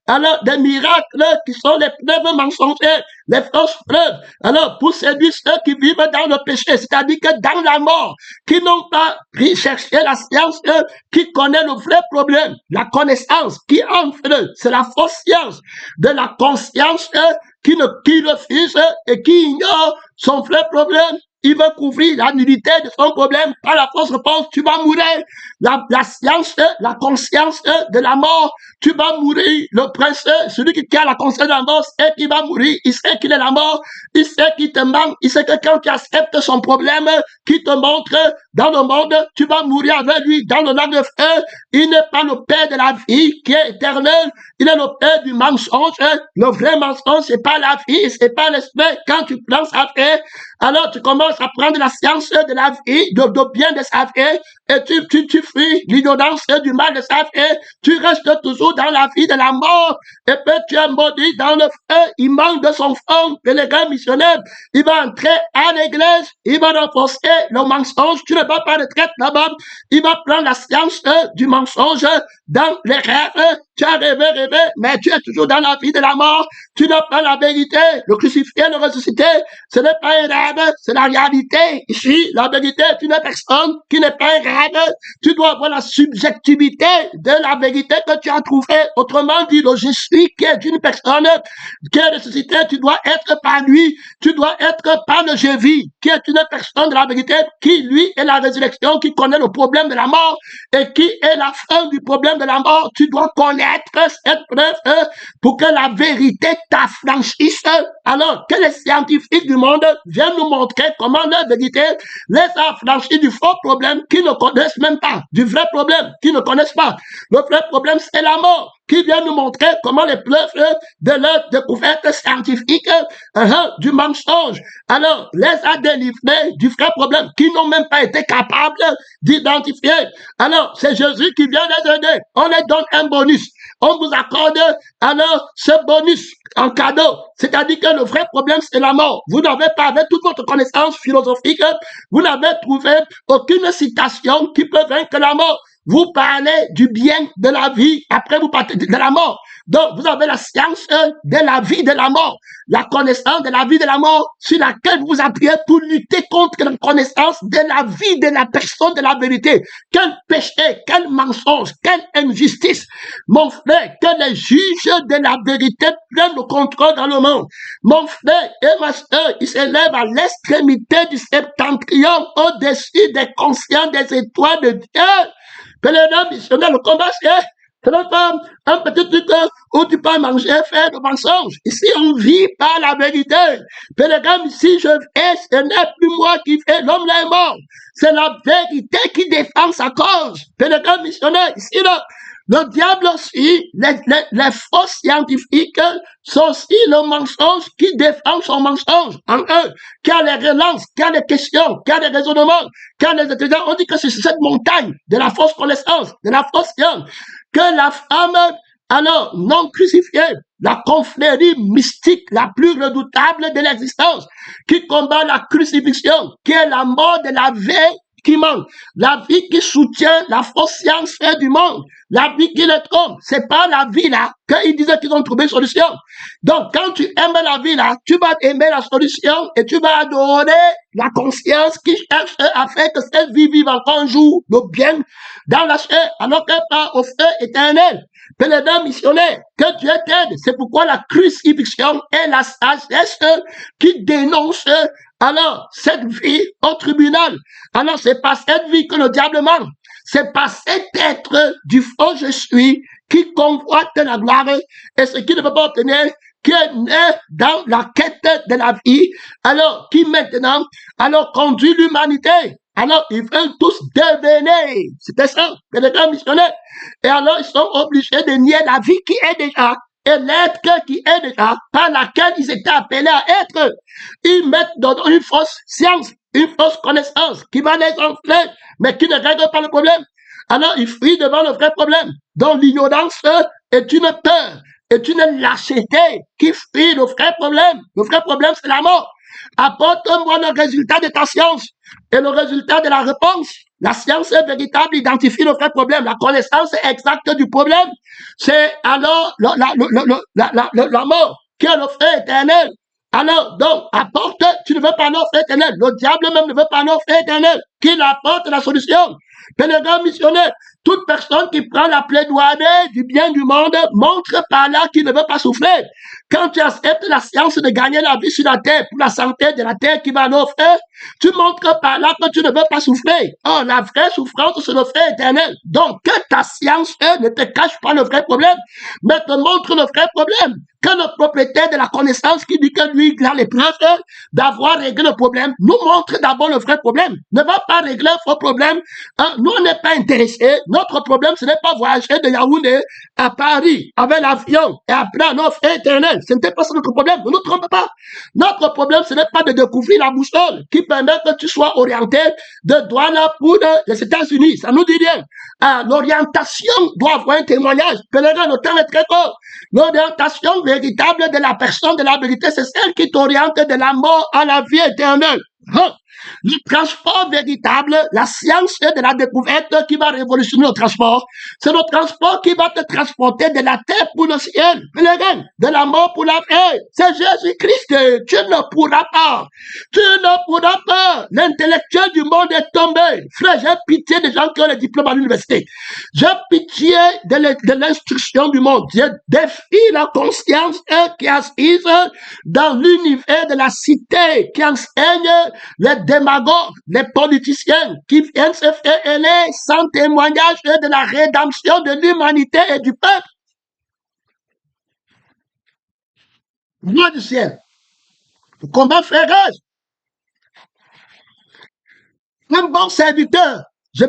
alors des miracles qui sont les preuves mensongères, les fausses preuves. Alors, pour séduire ceux qui vivent dans le péché, c'est-à-dire que dans la mort, qui n'ont pas cherché la science, qui connaît le vrai problème, la connaissance qui entre eux, c'est la fausse science de la conscience qui refuse et qui ignore son vrai problème. il veut couvrir la nullité de son problème par la fausse réponse. Tu vas mourir. La science, la conscience de la mort, tu vas mourir. Le prince, celui qui a la conscience de la mort, sait qu'il va mourir. Il sait qu'il est la mort. Il sait qu'il te manque. Il sait que quand tu acceptes son problème, qu'il te montre dans le monde, tu vas mourir avec lui dans le lac de feu. Il n'est pas le père de la vie qui est éternel. Il est le père du mensonge. Le vrai mensonge, c'est pas la vie, c'est pas l'esprit. Quand tu penses à faire, alors tu commences à prendre la science de la vie, de bien de sa vie, et tu fuis l'ignorance du mal de sa vie. Tu restes toujours dans la vie de la mort, et puis tu es maudit dans le feu. Il manque de son fond, et le gars missionnaire, il va entrer à l'église, il va renforcer le mensonge. Tu ne vas pas retraite là-bas. Il va prendre la science du mensonge dans les rêves. Tu as rêvé, mais tu es toujours dans la vie de la mort. Tu n'as pas la vérité. Le crucifié, le ressuscité, ce n'est pas un rêve, c'est la réalité. Ici, la vérité est une personne qui n'est pas un rêve. Tu dois avoir la subjectivité de la vérité que tu as trouvée. Autrement dit, le je suis qui est une personne qui est ressuscité, tu dois être par lui. Tu dois être par le je vis, qui est une personne de la vérité, qui lui est la résurrection, qui connaît le problème de la mort et qui est la fin du problème de la mort. Tu dois connaître cette preuve pour que la vérité t'affranchisse. Alors que les scientifiques du monde viennent nous montrer comment la vérité les affranchit du faux problème qu'ils ne connaissent même pas, du vrai problème qu'ils ne connaissent pas. Le vrai problème, c'est la mort, qui vient nous montrer comment les preuves de leur découverte scientifique du mensonge, alors les a délivrés du vrai problème qu'ils n'ont même pas été capables d'identifier. Alors, c'est Jésus qui vient les aider. On les donne un bonus. On vous accorde alors ce bonus en cadeau. C'est-à-dire que le vrai problème, c'est la mort. Vous n'avez pas, avec toute votre connaissance philosophique, vous n'avez trouvé aucune citation qui peut vaincre la mort. Vous parlez du bien de la vie, après vous parlez de la mort. Donc, vous avez la science de la vie de la mort, la connaissance de la vie de la mort, sur laquelle vous appuyez pour lutter contre la connaissance de la vie de la personne de la vérité. Quel péché, quel mensonge, quelle injustice. Mon frère, que les juges de la vérité prennent le contrôle dans le monde. Mon frère et ma soeur, ils s'élèvent à l'extrémité du septentrion, au-dessus des consciences des étoiles de Dieu. Pèlerin missionnaire, le combat, c'est un petit truc où tu peux manger, faire le mensonge. Ici, on vit par la vérité. Pèlerin, ici, je vais, ce n'est plus moi qui fais, l'homme là est mort. C'est la vérité qui défend sa cause. Pèlerin missionnaire, ici, là, le diable aussi, les faux scientifiques sont aussi le mensonge qui défend son mensonge en eux, qui a les relances, qui a les questions, qui a les raisonnements, qui a les intelligences. On dit que c'est cette montagne de la fausse connaissance, de la fausse science, que la femme, alors, non crucifiée, la confrérie mystique la plus redoutable de l'existence, qui combat la crucifixion, qui est la mort de la vie qui manque, la vie qui soutient la fausse science du monde, la vie qui les trompe, c'est pas la vie là qu'ils disaient qu'ils ont trouvé une solution. Donc, quand tu aimes la vie là, tu vas aimer la solution et tu vas adorer la conscience qui cherche à faire que cette vie vive encore un jour le bien dans la chair, alors qu'elle part au feu éternel. Pèlerin missionnaire, que Dieu t'aide. C'est pourquoi la crucifixion est la sagesse qui dénonce alors cette vie au tribunal. Alors c'est pas cette vie que le diable manque. C'est pas cet être du faux je suis qui convoite la gloire et ce qui ne peut pas obtenir, qui est né dans la quête de la vie, alors qui maintenant alors conduit l'humanité. Alors, ils veulent tous devenir. C'était ça, les grands missionnaires. Et alors, ils sont obligés de nier la vie qui est déjà, et l'être qui est déjà, par laquelle ils étaient appelés à être. Ils mettent dans une fausse science, une fausse connaissance, qui va les enfler, mais qui ne règle pas le problème. Alors, ils fuient devant le vrai problème, dont l'ignorance est une peur, est une lâcheté, qui fuit le vrai problème. Le vrai problème, c'est la mort. Apporte-moi le résultat de ta science et le résultat de la réponse. La science est véritable, identifie le vrai problème. La connaissance exacte du problème, c'est alors la mort qui est le fait éternel. Alors, donc, apporte, tu ne veux pas l'offre éternelle. Le diable même ne veut pas l'offre éternelle. Qu'il apporte la solution. Pèlerin missionnaire, Toute personne qui prend la plaidoirie du bien du monde montre par là qu'il ne veut pas souffrir. Quand tu acceptes la science de gagner la vie sur la terre pour la santé de la terre qui va nous offrir, tu montres par là que tu ne veux pas souffrir. Oh, la vraie souffrance, c'est le feu éternel. Donc, que ta science ne te cache pas le vrai problème, mais te montre le vrai problème. Que le propriétaire de la connaissance qui dit que lui, il a les preuves d'avoir réglé le problème, nous montre d'abord le vrai problème. Ne va pas régler le faux problème. Nous, on n'est pas intéressés. Notre problème, ce n'est pas voyager de Yaoundé à Paris avec l'avion et après un offre éternelle. Ce n'était pas ça notre problème. Ne nous trompe pas. Notre problème, ce n'est pas de découvrir la boussole qui permet que tu sois orienté de Douala pour les États-Unis. Ça nous dit rien. L'orientation doit avoir un témoignage. Pèlerin, le temps est très court. L'orientation véritable de la personne de la vérité, c'est celle qui t'oriente de la mort à la vie éternelle. Le transport véritable, la science de la découverte qui va révolutionner le transport, c'est le transport qui va te transporter de la terre pour le ciel, de la mort pour la vie. C'est Jésus-Christ. Tu ne pourras pas. Tu ne pourras pas. L'intellectuel du monde est tombé. Frère, j'ai pitié des gens qui ont les diplômes à l'université. J'ai pitié de l'instruction du monde. Je défie la conscience qui assise dans l'univers de la cité, qui enseigne les démagogues, les politiciens qui viennent se faire élire sans témoignage de la rédemption de l'humanité et du peuple. Roi du ciel, le combat féroce. Un bon serviteur, je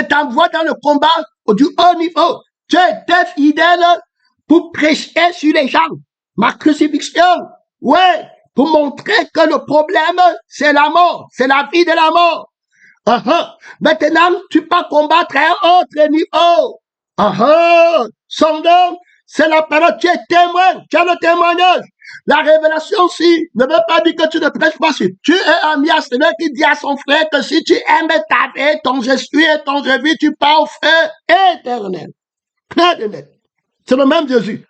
t'envoie dans le combat du haut niveau. Tu étais fidèle pour prêcher sur les gens. Ma crucifixion, ouais, pour montrer que le problème, c'est la mort, c'est la vie de la mort. Maintenant, tu peux combattre à un autre niveau. Son c'est la parole, tu es témoin, tu as le témoignage. La révélation aussi ne veut pas dire que tu ne prêches pas. Si tu es ami à celui qui dit à son frère que si tu aimes ta vie, ton je suis et ton je vis, tu pars au feu éternel. C'est le même Jésus.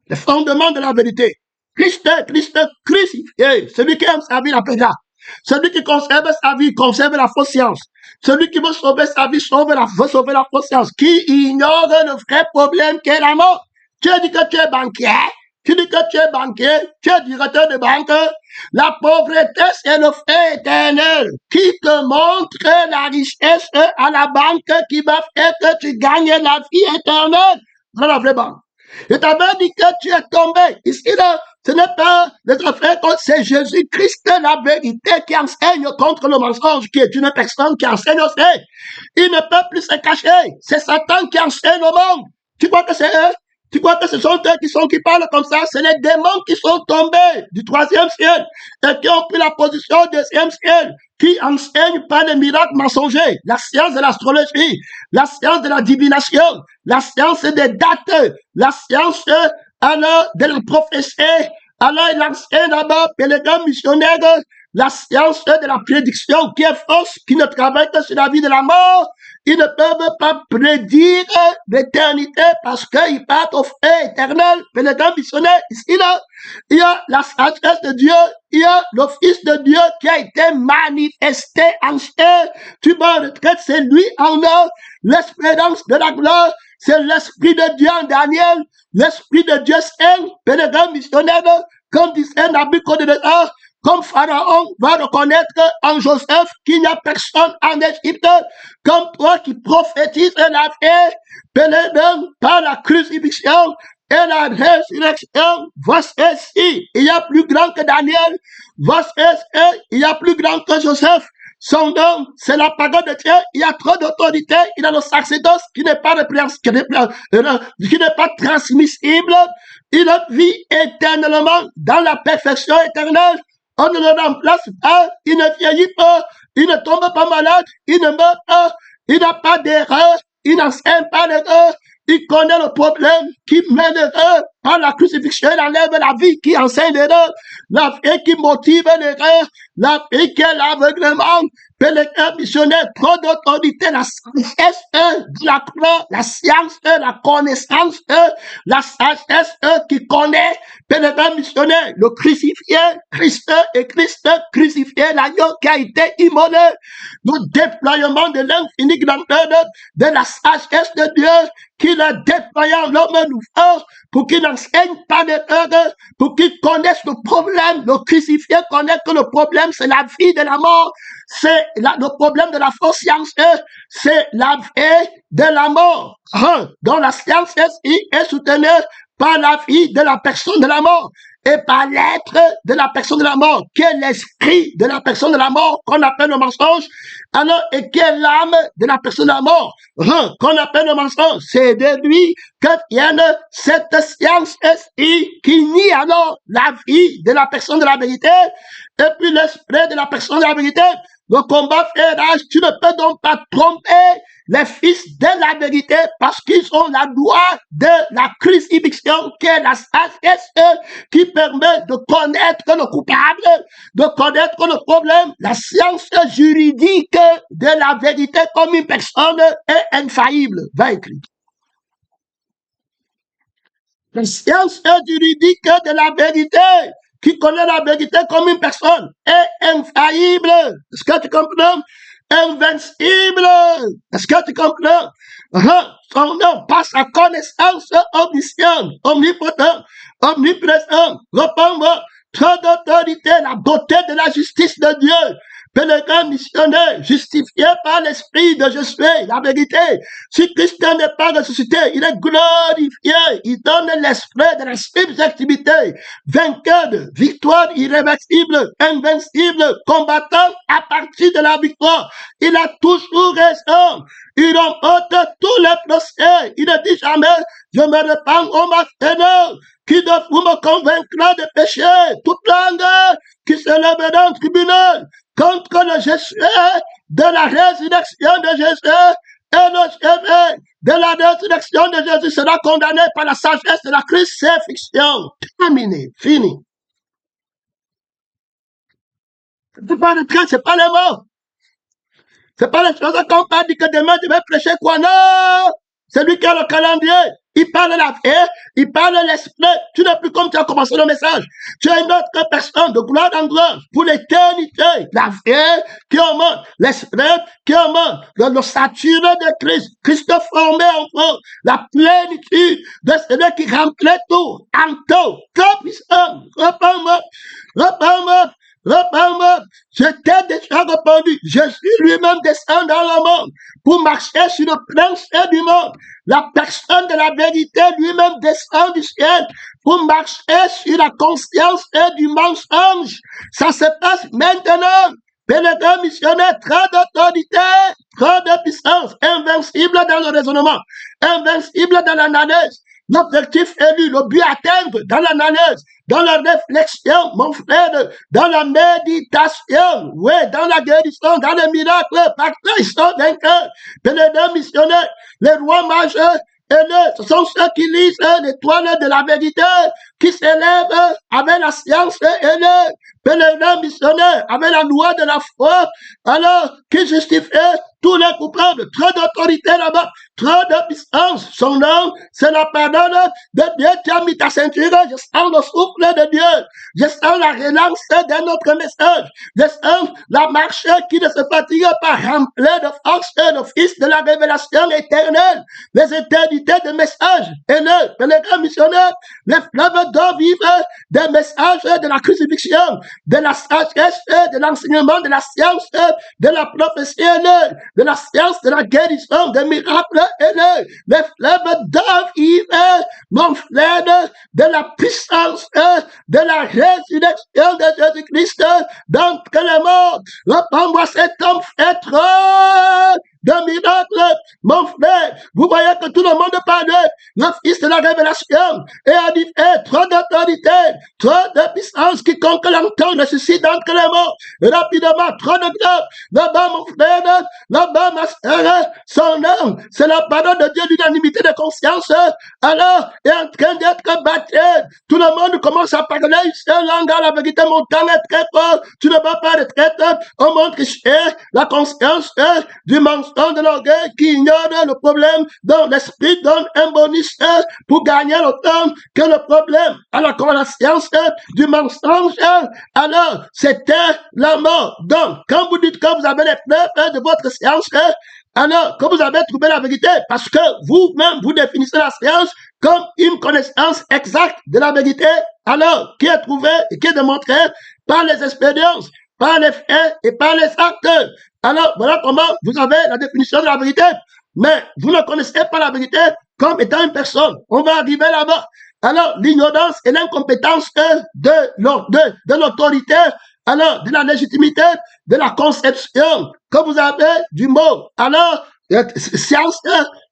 Le fondement de la vérité. Christ crucifié. Celui qui aime sa vie la perdra. Celui qui conserve sa vie conserve la fausse science. Celui qui veut sauver sa vie veut sauver la fausse science. Qui ignore le vrai problème qui est la mort. Tu dis que tu es banquier. Tu dis que tu es banquier. Tu es directeur de banque. La pauvreté, c'est le fait éternel qui te montre la richesse à la banque qui va faire que tu gagnes la vie éternelle dans la vraie banque. Je t'avais dit que tu es tombé. Ici, là, ce n'est pas notre frère, c'est Jésus-Christ, la vérité qui enseigne contre le mensonge, qui est une personne qui enseigne aussi. Il ne peut plus se cacher. C'est Satan qui enseigne au monde. Tu crois que c'est eux? Tu crois que ce sont eux qui parlent comme ça? C'est les démons qui sont tombés du 3e ciel et qui ont pris la position du 2e ciel, qui enseignent par les miracles mensongers, la science de l'astrologie, la science de la divination, la science des dates, la science de la prophétie. Alors il enseigne d'abord pèlerin missionnaire, la science de la prédiction qui est fausse, qui ne travaille que sur la vie de la mort. Ils ne peuvent pas prédire l'éternité parce qu'ils partent au feu éternel. Pèlerin missionnaire, ici là, il y a la sagesse de Dieu, il y a le Fils de Dieu qui a été manifesté en chair. Tu vas en retraite, c'est lui en eux, l'espérance de la gloire. C'est l'Esprit de Dieu en Daniel, l'Esprit de Dieu saint, pèlerin missionnaire, comme disait Nabucodonosor, comme Pharaon va reconnaître en Joseph qu'il n'y a personne en Égypte comme toi qui prophétise la paix, pèlerin par la crucifixion et la résurrection. Voici, il y a plus grand que Daniel. Voici, il y a plus grand que Joseph. Son nom, c'est la parole de Dieu. Il y a trop d'autorité. Il a le sacerdoce qui n'est pas transmissible. Il vit éternellement dans la perfection éternelle. On ne le remplace pas. Il ne vieillit pas. Il ne tombe pas malade. Il ne meurt pas. Il n'a pas d'erreur. Il n'enseigne pas d'erreur. Il connaît le problème qui mène l'erreur. Par la crucifixion, il enlève la vie qui enseigne l'erreur. La vie qui motive l'erreur. la vie qui est l'aveuglement, pénétrant missionnaire, trop d'autorité, la sagesse de la science, la connaissance, la sagesse qui connaît, pénétrant missionnaire, le crucifié, Christ et Christ crucifié, l'agneau qui a été immolé, le déploiement de l'infini grandeur de la sagesse de Dieu, qu'il a déployé en l'homme nouveau, pour qu'il n'enseigne pas d'erreur, pour qu'il connaisse le problème. Le crucifié connaît que le problème, c'est la vie de la mort. C'est le problème de la fausse science, c'est la vie de la mort. Donc la science est soutenue par la vie de la personne de la mort et par l'être de la personne de la mort, qui est l'esprit de la personne de la mort, qu'on appelle le mensonge, alors, et qui est l'âme de la personne de la mort, qu'on appelle le mensonge. C'est de lui que vient cette science qui nie alors la vie de la personne de la vérité, et puis l'esprit de la personne de la vérité. Le combat fait rage, tu ne peux donc pas tromper les fils de la vérité parce qu'ils ont la loi de la crucifixion qui est la sagesse qui permet de connaître le coupable, de connaître le problème. La science juridique de la vérité comme une personne est infaillible. Va écrire. La science juridique de la vérité qui connaît la vérité comme une personne est infaillible. Est-ce que tu comprends? Invincible. Est-ce que tu comprends? Son nom par sa connaissance omnisciente, omnipotent, omniprésent, répandre trop d'autorité, la beauté de la justice de Dieu. Pénétrant missionnaire, justifié par l'esprit de Jésus, la vérité. Si Christ n'est pas ressuscité, il est glorifié. Il donne l'esprit de la subjectivité, vainqueur, victoire irréversible, invincible, combattant à partir de la victoire. Il a toujours raison. Il remporte tous les procès. Il ne dit jamais, je me répands au matin. Qui de vous me convaincra de péché? Toute langue qui se lève dans le tribunal contre le Jésus de la résurrection de Jésus et le chevet de la résurrection de Jésus sera condamné par la sagesse de la crucifixion. Terminé, fini. C'est pas le train, c'est pas les mots. C'est pas les choses qu'on parle, dit que demain je vais prêcher quoi? Non! C'est lui qui a le calendrier. Il parle la vie, il parle l'esprit. Tu n'es plus comme tu as commencé le message. Tu es une autre personne de gloire en gloire pour l'éternité. La vie qui augmente, l'esprit qui augmente, le saturé de Christ, Christ formé en vous, la plénitude de celui qui remplit tout, en tout. Repends-moi, repends-moi. Je t'ai déjà répondu. Jésus lui-même descend dans le monde pour marcher sur le prince du monde. La personne de la vérité lui-même descend du ciel pour marcher sur la conscience du mensonge. Ça se passe maintenant. Pénétrant missionnaire, trop d'autorité, trop de puissance, invincible dans le raisonnement, invincible dans l'analyse. L'objectif élu, le but atteindre dans l'analyse, dans la réflexion, mon frère, dans la méditation, oui, dans la guérison, dans les miracles, parce qu'ils sont vainqueurs. Pénétrant missionnaire, les rois majeurs, ce sont ceux qui lisent l'étoile de la vérité, qui s'élèvent avec la science et le pénétrant missionnaire, avec la loi de la foi, alors qui justifie tous les coupables, trop d'autorité là-bas, trop de puissance. Son nom, c'est la pardonne de Dieu. Tu as mis ta ceinture, je sens le souffle de Dieu. Je sens la relance de notre message. Je sens la marche qui ne se fatigue pas, remplie de force, le Fils de la révélation éternelle, les éternités de messages. Et le grand missionnaire, les fleuves d'eau vive des messages de la crucifixion, de la sagesse, de l'enseignement, de la science, de la prophétie, de la science, de la guérison, des miracles, les fleuves d'eau vive, mon frère, de la puissance, de la résurrection de Jésus-Christ d'entre les morts. Réponds-moi cet homme est trop de miracles. Mon frère, vous voyez que tout le monde parle, le Fils de la révélation, et a dit, trop d'autorité, trop de puissance, quiconque l'entend ressuscite d'entre les morts, rapidement, trop de grâce. Là-bas, mon frère, là-bas, ma soeur, son nom, c'est la parole de Dieu, l'unanimité de conscience, alors, est en train d'être battu. Tout le monde commence à parler, c'est langue, la vérité, mon temps est très fort, tu ne vas pas retraite, on montre la conscience du mensonge de l'orgueil qui ignore le problème, dont l'esprit donne un bonus pour gagner le temps que le problème. Alors, comme la science du mensonge, alors, c'était la mort. Donc, quand vous dites que vous avez les preuves de votre science, alors, que vous avez trouvé la vérité, parce que vous-même, vous définissez la science comme une connaissance exacte de la vérité, alors, qui est trouvée et qui est démontrée par les expériences, par les faits et par les actes. Alors, voilà comment vous avez la définition de la vérité. Mais vous ne connaissez pas la vérité comme étant une personne. On va arriver là-bas. Alors, l'ignorance et l'incompétence de l'autorité, alors, de la légitimité, de la conception que vous avez du mot. Alors, science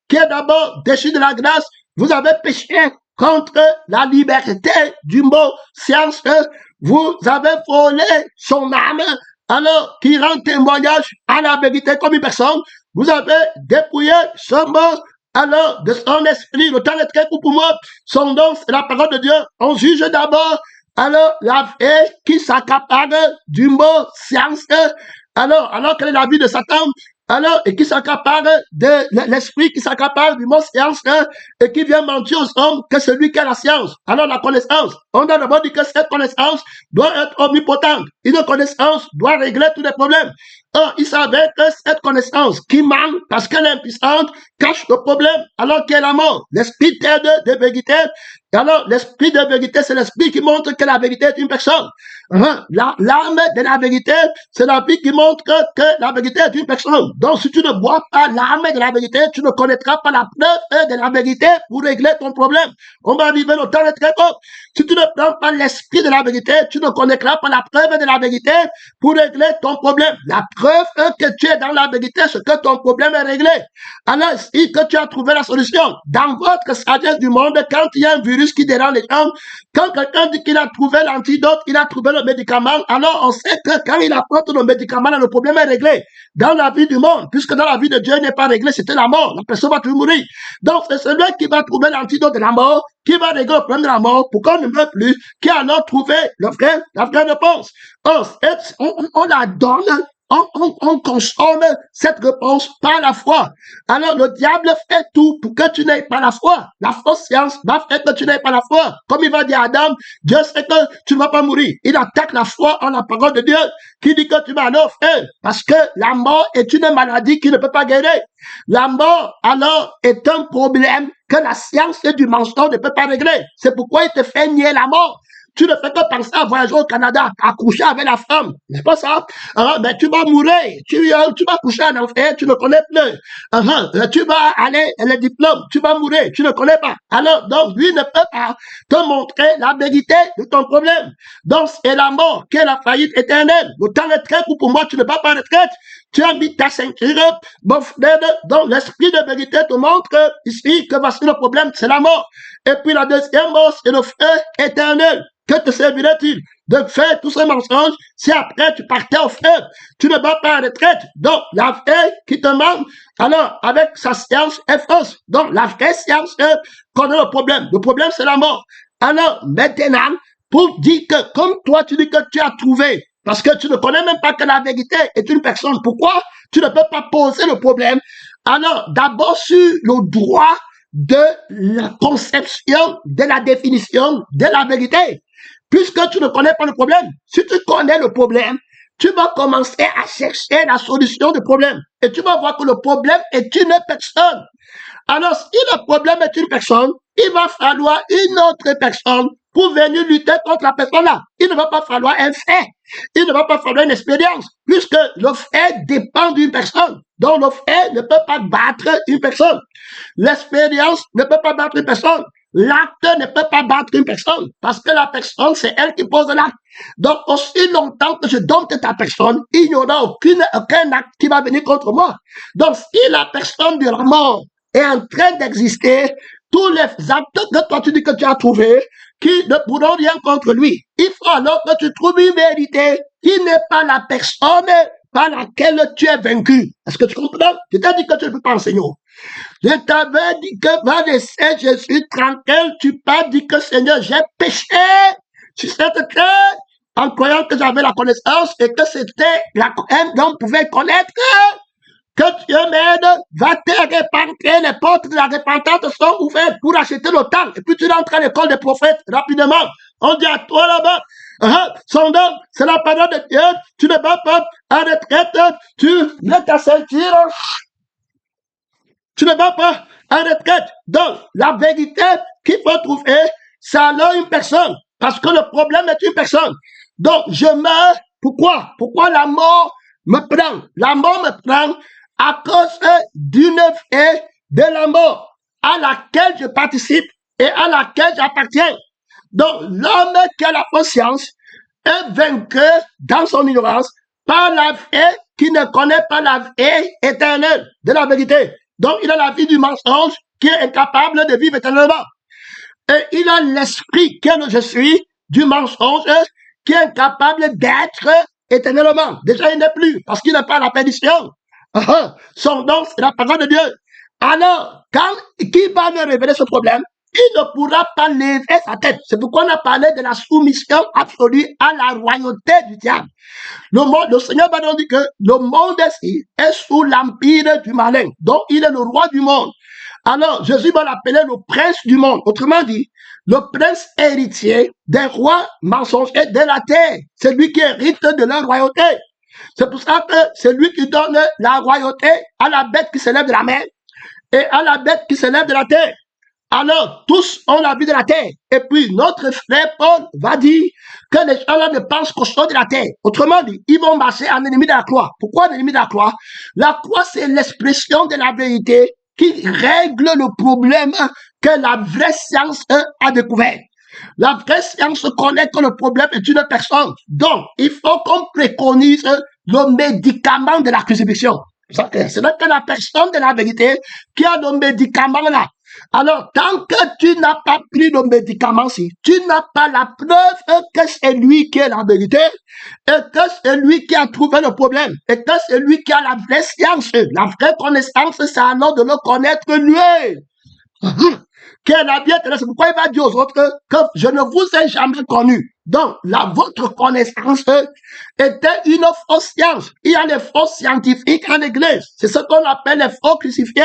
qui est d'abord déchue de la grâce, vous avez péché contre la liberté du mot. Science, vous avez volé son âme, alors qui rend témoignage à la vérité comme une personne. Vous avez dépouillé ce mot, alors de son esprit. Le temps est très court pour moi. Son nom, c'est la parole de Dieu. On juge d'abord, alors, la vie qui s'accapare du mot science, alors qu'elle est la vie de Satan, alors, et qui s'accapare de l'esprit qui s'accapare du mot science, et qui vient mentir aux hommes que celui qui a la science. Alors, la connaissance, on a d'abord dit que cette connaissance doit être omnipotente. Une connaissance doit régler tous les problèmes. Or, il savait que cette connaissance qui manque, parce qu'elle est impuissante, cache le problème, alors qu'elle est la mort. L'esprit de vérité. Alors, l'esprit de vérité, c'est l'esprit qui montre que la vérité est une personne. L'arme de la vérité, c'est la vie qui montre que la vérité est une personne. Donc, si tu ne bois pas l'arme de la vérité, tu ne connaîtras pas la preuve de la vérité pour régler ton problème. On va arriver le temps est très court. Si tu ne prends pas l'esprit de la vérité, tu ne connaîtras pas la preuve de la vérité pour régler ton problème. La preuve que tu es dans la vérité, c'est que ton problème est réglé. Alors, si que tu as trouvé la solution, dans votre sagesse du monde, quand il y a un virus qui dérange les gens, quand quelqu'un dit qu'il a trouvé l'antidote, il a trouvé le médicament, alors on sait que quand il apporte le médicament, le problème est réglé. Dans la vie du monde, puisque dans la vie de Dieu, il n'est pas réglé, c'était la mort. La personne va toujours mourir. Donc, c'est celui qui va trouver l'antidote de la mort, qui va régler le problème de la mort pour qu'on ne meure plus, qui a alors trouvé la vraie réponse. On la donne. On consomme cette réponse par la foi. Alors le diable fait tout pour que tu n'aies pas la foi. La fausse science va faire que tu n'aies pas la foi. Comme il va dire à Adam, Dieu sait que tu ne vas pas mourir. Il attaque la foi en la parole de Dieu qui dit que tu vas alors faire. Parce que la mort est une maladie qui ne peut pas guérir. La mort alors est un problème que la science du mensonge ne peut pas régler. C'est pourquoi il te fait nier la mort. Tu ne fais que penser à voyager au Canada, à coucher avec la femme. C'est pas ça? Ben, tu vas mourir. Tu vas coucher en enfer, tu ne connais plus. Tu vas aller, le diplôme, tu vas mourir, tu ne connais pas. Alors, donc, lui ne peut pas te montrer la vérité de ton problème. Donc, c'est la mort qui est la faillite éternelle. Le temps est très court pour moi, tu ne vas pas retraite. Tu as mis ta ceinture, bon frère, donc l'esprit de vérité te montre ici que voici le problème, c'est la mort. Et puis la deuxième mort, c'est le feu éternel. Que te servirait-il de faire tous ces mensonges si après tu partais au feu? Tu ne vas pas à la retraite. Donc, la vraie qui te manque, alors, avec sa science est fausse. Donc, la vraie science connaît le problème. Le problème, c'est la mort. Alors, maintenant, pour dire que, comme toi, tu dis que tu as trouvé, parce que tu ne connais même pas que la vérité est une personne, pourquoi tu ne peux pas poser le problème? Alors, d'abord sur le droit de la conception, de la définition de la vérité. Puisque tu ne connais pas le problème, si tu connais le problème, tu vas commencer à chercher la solution du problème. Et tu vas voir que le problème est une personne. Alors, si le problème est une personne, il va falloir une autre personne pour venir lutter contre la personne-là. Il ne va pas falloir un fait. Il ne va pas falloir une expérience, puisque le fait dépend d'une personne. Donc, le fait ne peut pas battre une personne. L'expérience ne peut pas battre une personne. L'acte ne peut pas battre une personne parce que la personne, c'est elle qui pose l'acte. Donc, aussi longtemps que je dompte ta personne, il n'y aura aucun acte qui va venir contre moi. Donc, si la personne de la mort est en train d'exister, tous les actes que toi tu dis que tu as trouvés, qui ne pourront rien contre lui. Il faut alors que tu trouves une vérité qui n'est pas la personne par laquelle tu es vaincu. Est-ce que tu comprends? Je t'ai dit que tu ne peux pas enseigner. Je t'avais dit que va laisser Jésus tranquille. Tu pas dit que Seigneur, j'ai péché sur cette terre en croyant que j'avais la connaissance et que c'était la haine dont on pouvait connaître. Que Dieu m'aide, va te repentir, les portes de la repentance sont ouvertes pour acheter le temps. Et puis tu rentres à l'école des prophètes rapidement. On dit à toi là-bas, son homme, c'est la parole de Dieu, tu ne vas pas à retraite, tu mets ta ceinture, tu ne vas pas à retraite. Donc, la vérité qu'il faut trouver, c'est alors une personne. Parce que le problème est une personne. Donc, je meurs. Pourquoi? Pourquoi la mort me prend? La mort me prend à cause d'une vie de la mort à laquelle je participe et à laquelle j'appartiens. Donc, l'homme qui a la conscience est vaincu dans son ignorance par la vie qui ne connaît pas la vie éternelle de la vérité. Donc, il a la vie du mensonge qui est incapable de vivre éternellement. Et il a l'esprit que je suis du mensonge qui est incapable d'être éternellement. Déjà, il n'est plus parce qu'il n'est pas la perdition. Son nom, c'est la parole de Dieu. Alors, qui va me révéler ce problème? Il ne pourra pas lever sa tête. C'est pourquoi on a parlé de la soumission absolue à la royauté du diable. Le Seigneur va nous dire que le monde ici est sous l'empire du malin. Donc, il est le roi du monde. Alors, Jésus va l'appeler le prince du monde. Autrement dit, le prince héritier des rois mensongers de la terre. C'est lui qui hérite de leur royauté. C'est pour ça que c'est lui qui donne la royauté à la bête qui s'élève de la mer et à la bête qui s'élève de la terre. Alors, tous ont la vie de la terre. Et puis, notre frère Paul va dire que les gens-là ne pensent qu'aux choses de la terre. Autrement dit, ils vont marcher en ennemi de la croix. Pourquoi en ennemi de la croix? La croix, c'est l'expression de la vérité qui règle le problème que la vraie science a découvert. La vraie science connaît que le problème est une personne. Donc, il faut qu'on préconise le médicament de la crucifixion. C'est donc la personne de la vérité qui a le médicament là. Alors, tant que tu n'as pas pris le médicament-ci, tu n'as pas la preuve que c'est lui qui est la vérité, et que c'est lui qui a trouvé le problème, et que c'est lui qui a la vraie science. La vraie connaissance, c'est alors de le connaître lui. Quelle a bien, c'est pourquoi il va dire aux autres que je ne vous ai jamais connu. Donc, votre connaissance était une fausse science. Il y a les fausses scientifiques en église. C'est ce qu'on appelle les faux crucifiés.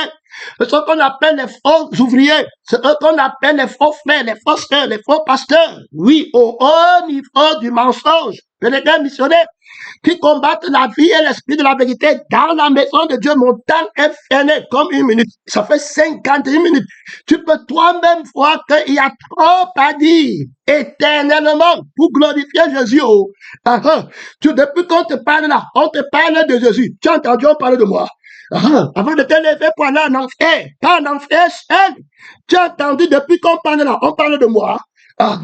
C'est ce qu'on appelle les faux ouvriers. C'est ce qu'on appelle les faux frères, les faux sœurs, les faux pasteurs. Oui, au haut niveau du mensonge. Les gars missionnaires qui combattent la vie et l'esprit de la vérité dans la maison de Dieu. Mon temps est fini comme une minute. Ça fait 51 minutes. Tu peux toi-même voir qu'il y a trop à dire éternellement pour glorifier Jésus. Depuis qu'on te parle là, on te parle de Jésus. Tu as entendu, on parle de moi. Avant de te lever pour aller en enfer, pas en enfer seul. Tu as entendu, depuis qu'on parle là, on parle de moi. Quand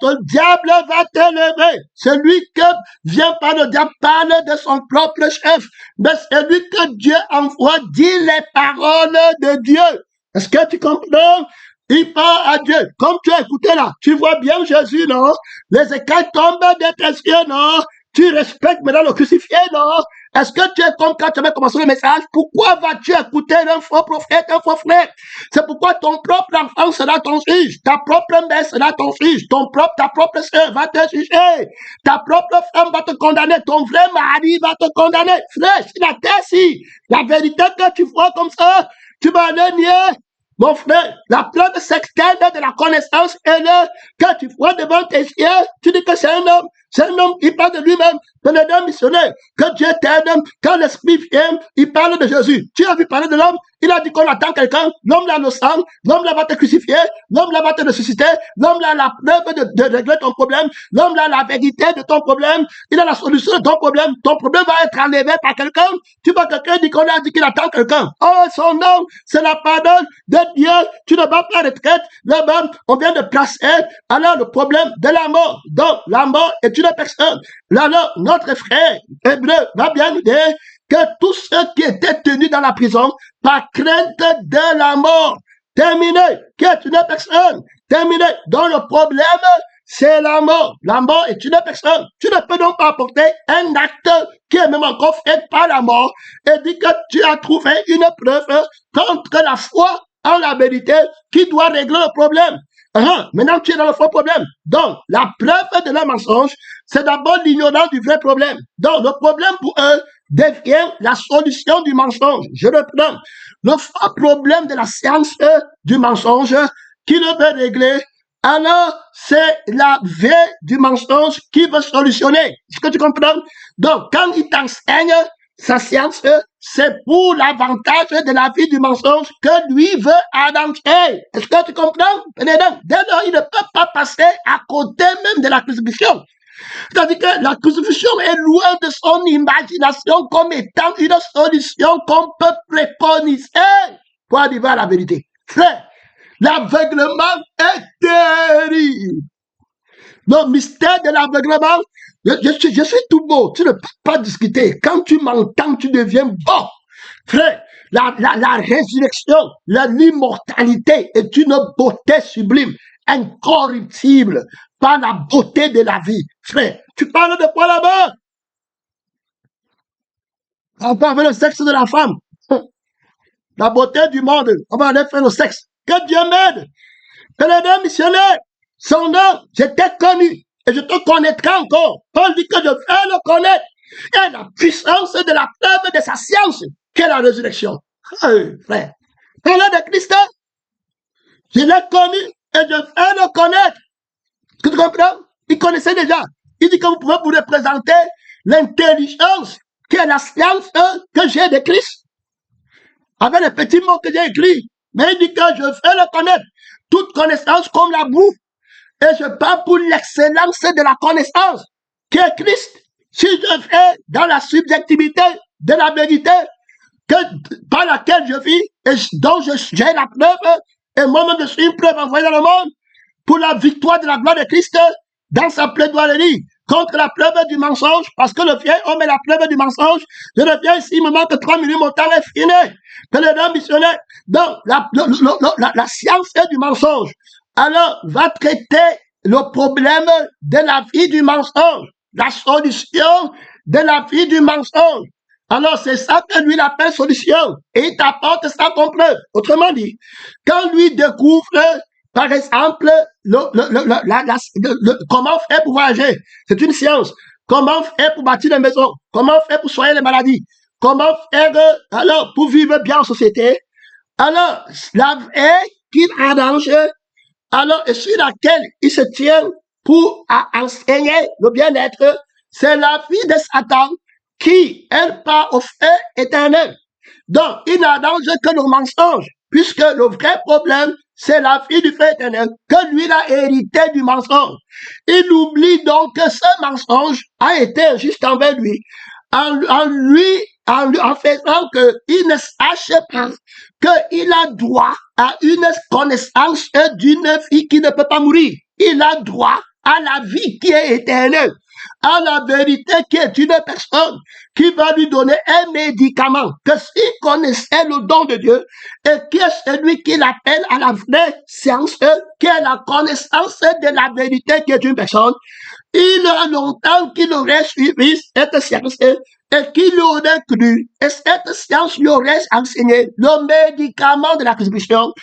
le diable va te lever, celui que vient par le diable parle de son propre chef, mais celui que Dieu envoie dit les paroles de Dieu. Est-ce que tu comprends? Il parle à Dieu. Comme tu as écouté là, tu vois bien Jésus, non? Les écailles tombent de tes yeux, non? Tu respectes maintenant le crucifié, non? Est-ce que tu es comme quand tu avais commencé le message? Pourquoi vas-tu écouter un faux prophète, un faux frère? C'est pourquoi ton propre enfant sera ton juge, ta propre mère sera ton juge, ta propre soeur va te juger, ta propre femme va te condamner, ton vrai mari va te condamner. Frère, si la terre, si la vérité que tu vois comme ça, tu vas le nier. Mon frère, la preuve sextaine de la connaissance est là, que tu vois devant tes yeux, tu dis que c'est un homme. C'est un homme, il parle de lui-même. Pendant un missionnaire, que Dieu t'aide, quand l'Esprit vient, il parle de Jésus. Tu as vu parler de l'homme? Il a dit qu'on attend quelqu'un. L'homme là le sang, l'homme là va te crucifier, l'homme là va te ressusciter, l'homme là a la preuve de régler ton problème, l'homme là a la vérité de ton problème, il a la solution de ton problème. Ton problème va être enlevé par quelqu'un. Tu vois quelqu'un dit qu'on a dit qu'il attend quelqu'un. Oh, son nom, c'est la pardon de Dieu. Tu ne vas pas retraite. Là-bas, on vient de placer alors le problème de la mort. Donc, la mort est une personne. Là, notre frère hébreu va bien nous dire que tous ceux qui étaient tenus dans la prison par crainte de la mort, terminé, qui est une personne, terminé. Donc, le problème, c'est la mort. La mort est une personne. Tu ne peux donc pas apporter un acte qui est même encore fait par la mort et dire que tu as trouvé une preuve contre la foi en la vérité qui doit régler le problème. Maintenant, tu es dans le faux problème. Donc, la preuve de leur mensonge, c'est d'abord l'ignorance du vrai problème. Donc, le problème pour eux devient la solution du mensonge. Je reprends. Le faux problème de la science du mensonge qui le veut régler, alors c'est la vie du mensonge qui veut solutionner. Est-ce que tu comprends? Donc, quand il t'enseigne sa science, c'est pour l'avantage de la vie du mensonge que lui veut avancer. Est-ce que tu comprends? Dès lors, il ne peut pas passer à côté même de la crucifixion. C'est-à-dire que la crucifixion est loin de son imagination comme étant une solution qu'on peut préconiser pour arriver à la vérité. Frère, l'aveuglement est terrible. Le mystère de l'aveuglement, je suis tout beau, tu ne peux pas discuter. Quand tu m'entends, tu deviens beau. Frère, la résurrection, l'immortalité est une beauté sublime, incorruptible, par la beauté de la vie. Frère, tu parles de quoi là-bas? On va faire le sexe de la femme. La beauté du monde, on va aller faire le sexe. Que Dieu m'aide. Que les deux missionnaires, son nom, je t'ai connu et je te connaîtrai encore. Paul dit que je vais le connaître. Et la puissance de la preuve de sa science, qui est la résurrection. Frère, parlez de Christ, je l'ai connu et je vais le connaître. Tu comprends? Il connaissait déjà. Il dit que vous pouvez vous représenter l'intelligence qui est la science que j'ai de Christ. Avec les petits mots que j'ai écrits. Mais il dit que je vais le connaître. Toute connaissance comme la boue. Et je parle pour l'excellence de la connaissance qui est Christ. Si je fais dans la subjectivité de la vérité par laquelle je vis et dont j'ai la preuve, et moi-même je suis une preuve envoyée dans le monde pour la victoire de la gloire de Christ dans sa plaidoirie contre la preuve du mensonge, parce que le vieil homme est la preuve du mensonge. Je reviens ici, il me manque 3 minutes, mon temps est fini. Que les deux missionnaires, donc la science du mensonge, alors va traiter le problème de la vie du mensonge, la solution de la vie du mensonge. Alors c'est ça que lui appelle solution, et il t'apporte ça comme preuve. Autrement dit, quand lui découvre par exemple, comment faire pour voyager? C'est une science. Comment faire pour bâtir des maisons? Comment faire pour soigner les maladies? Comment faire alors pour vivre bien en société? Alors, la vie qu'il arrange, alors, et sur laquelle il se tient pour enseigner le bien-être, c'est la vie de Satan qui, elle, part au feu éternel. Donc, il n'arrange que le mensonge, puisque le vrai problème, c'est la vie du feu éternel, que lui a hérité du mensonge. Il oublie donc que ce mensonge a été injuste envers lui, en faisant qu'il ne sache pas qu'il a droit à une connaissance d'une vie qui ne peut pas mourir. Il a droit à la vie qui est éternelle, à la vérité qui est une personne qui va lui donner un médicament, que s'il connaissait le don de Dieu, et qui est celui qui l'appelle à la vraie science, qui est la connaissance de la vérité qui est une personne, il a longtemps qu'il aurait suivi cette science et qu'il aurait cru, et cette science lui aurait enseigné le médicament de la crucifixion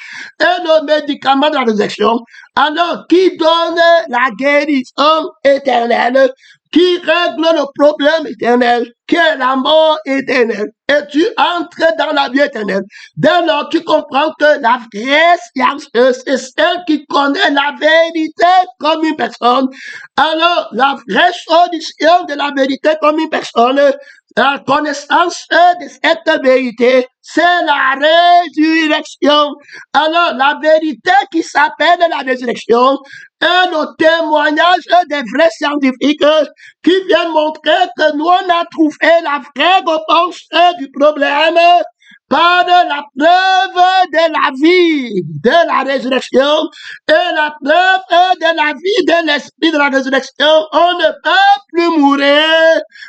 et le médicament de la résurrection, alors qui donne la guérison éternelle qui règle le problème éternel, qui est la mort éternelle. Et tu entres dans la vie éternelle. Dès lors, tu comprends que la vraie science, c'est celle qui connaît la vérité comme une personne. Alors, la vraie solution de la vérité comme une personne, la connaissance de cette vérité, c'est la résurrection. Alors, la vérité qui s'appelle la résurrection est le témoignage des vrais scientifiques qui viennent montrer que nous, on a trouvé la vraie réponse du problème par la preuve de la vie de la résurrection et la preuve de la vie de l'esprit de la résurrection. On ne peut plus mourir.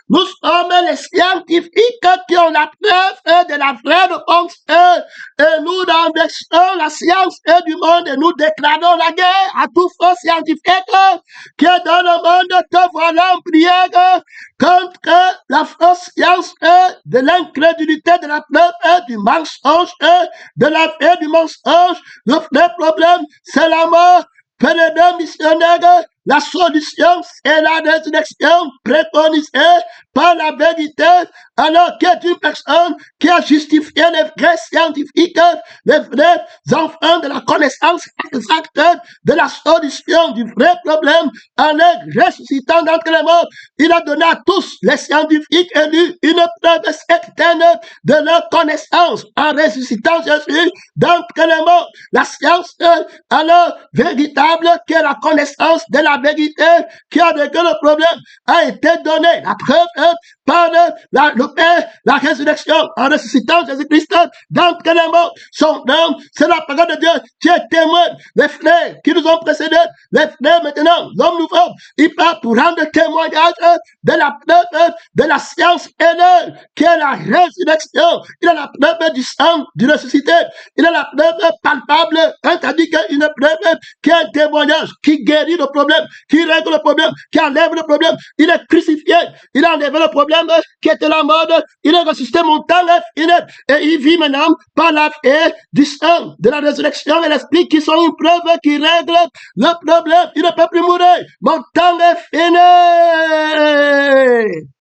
Nous sommes les scientifiques qui ont la preuve de la vraie réponse et nous renversons la science du monde et nous déclarons la guerre à tout faux scientifique qui est dans le monde. Te voilà en prière contre la fausse science de l'incrédulité, de la preuve du mensonge, de la paix du mensonge. Le vrai problème, c'est la mort. Prenez missionnaire, la solution, c'est la résurrection préconisée par la vérité, alors qu'il y a une personne qui a justifié les vrais scientifiques, les vrais enfants de la connaissance exacte de la solution du vrai problème, en les ressuscitant d'entre les morts. Il a donné à tous les scientifiques élus une preuve certaine de leur connaissance en ressuscitant Jésus d'entre les morts. La science, alors, véritable, qui est la connaissance de la vérité, qui a réglé le problème, a été donnée. La preuve par le Père, la résurrection, en ressuscitant Jésus-Christ d'entre les morts. Son nom, c'est la parole de Dieu qui est témoin. Les frères qui nous ont précédés, les frères maintenant, l'homme nouveau, il part pour rendre témoignage de la preuve de la science énorme, qui est la résurrection. Il a la preuve du sang du ressuscité. Il a la preuve palpable, tandis qu'une preuve qui est un témoignage, qui guérit le problème, qui règle le problème, qui enlève le problème. Il est crucifié, il a enlevé le problème qui était la mort, il est ressuscité montant et il vit maintenant par la paix du sang, de la résurrection et l'esprit qui sont une preuve qui règle le problème. Il ne peut plus mourir. Mon temps est fini.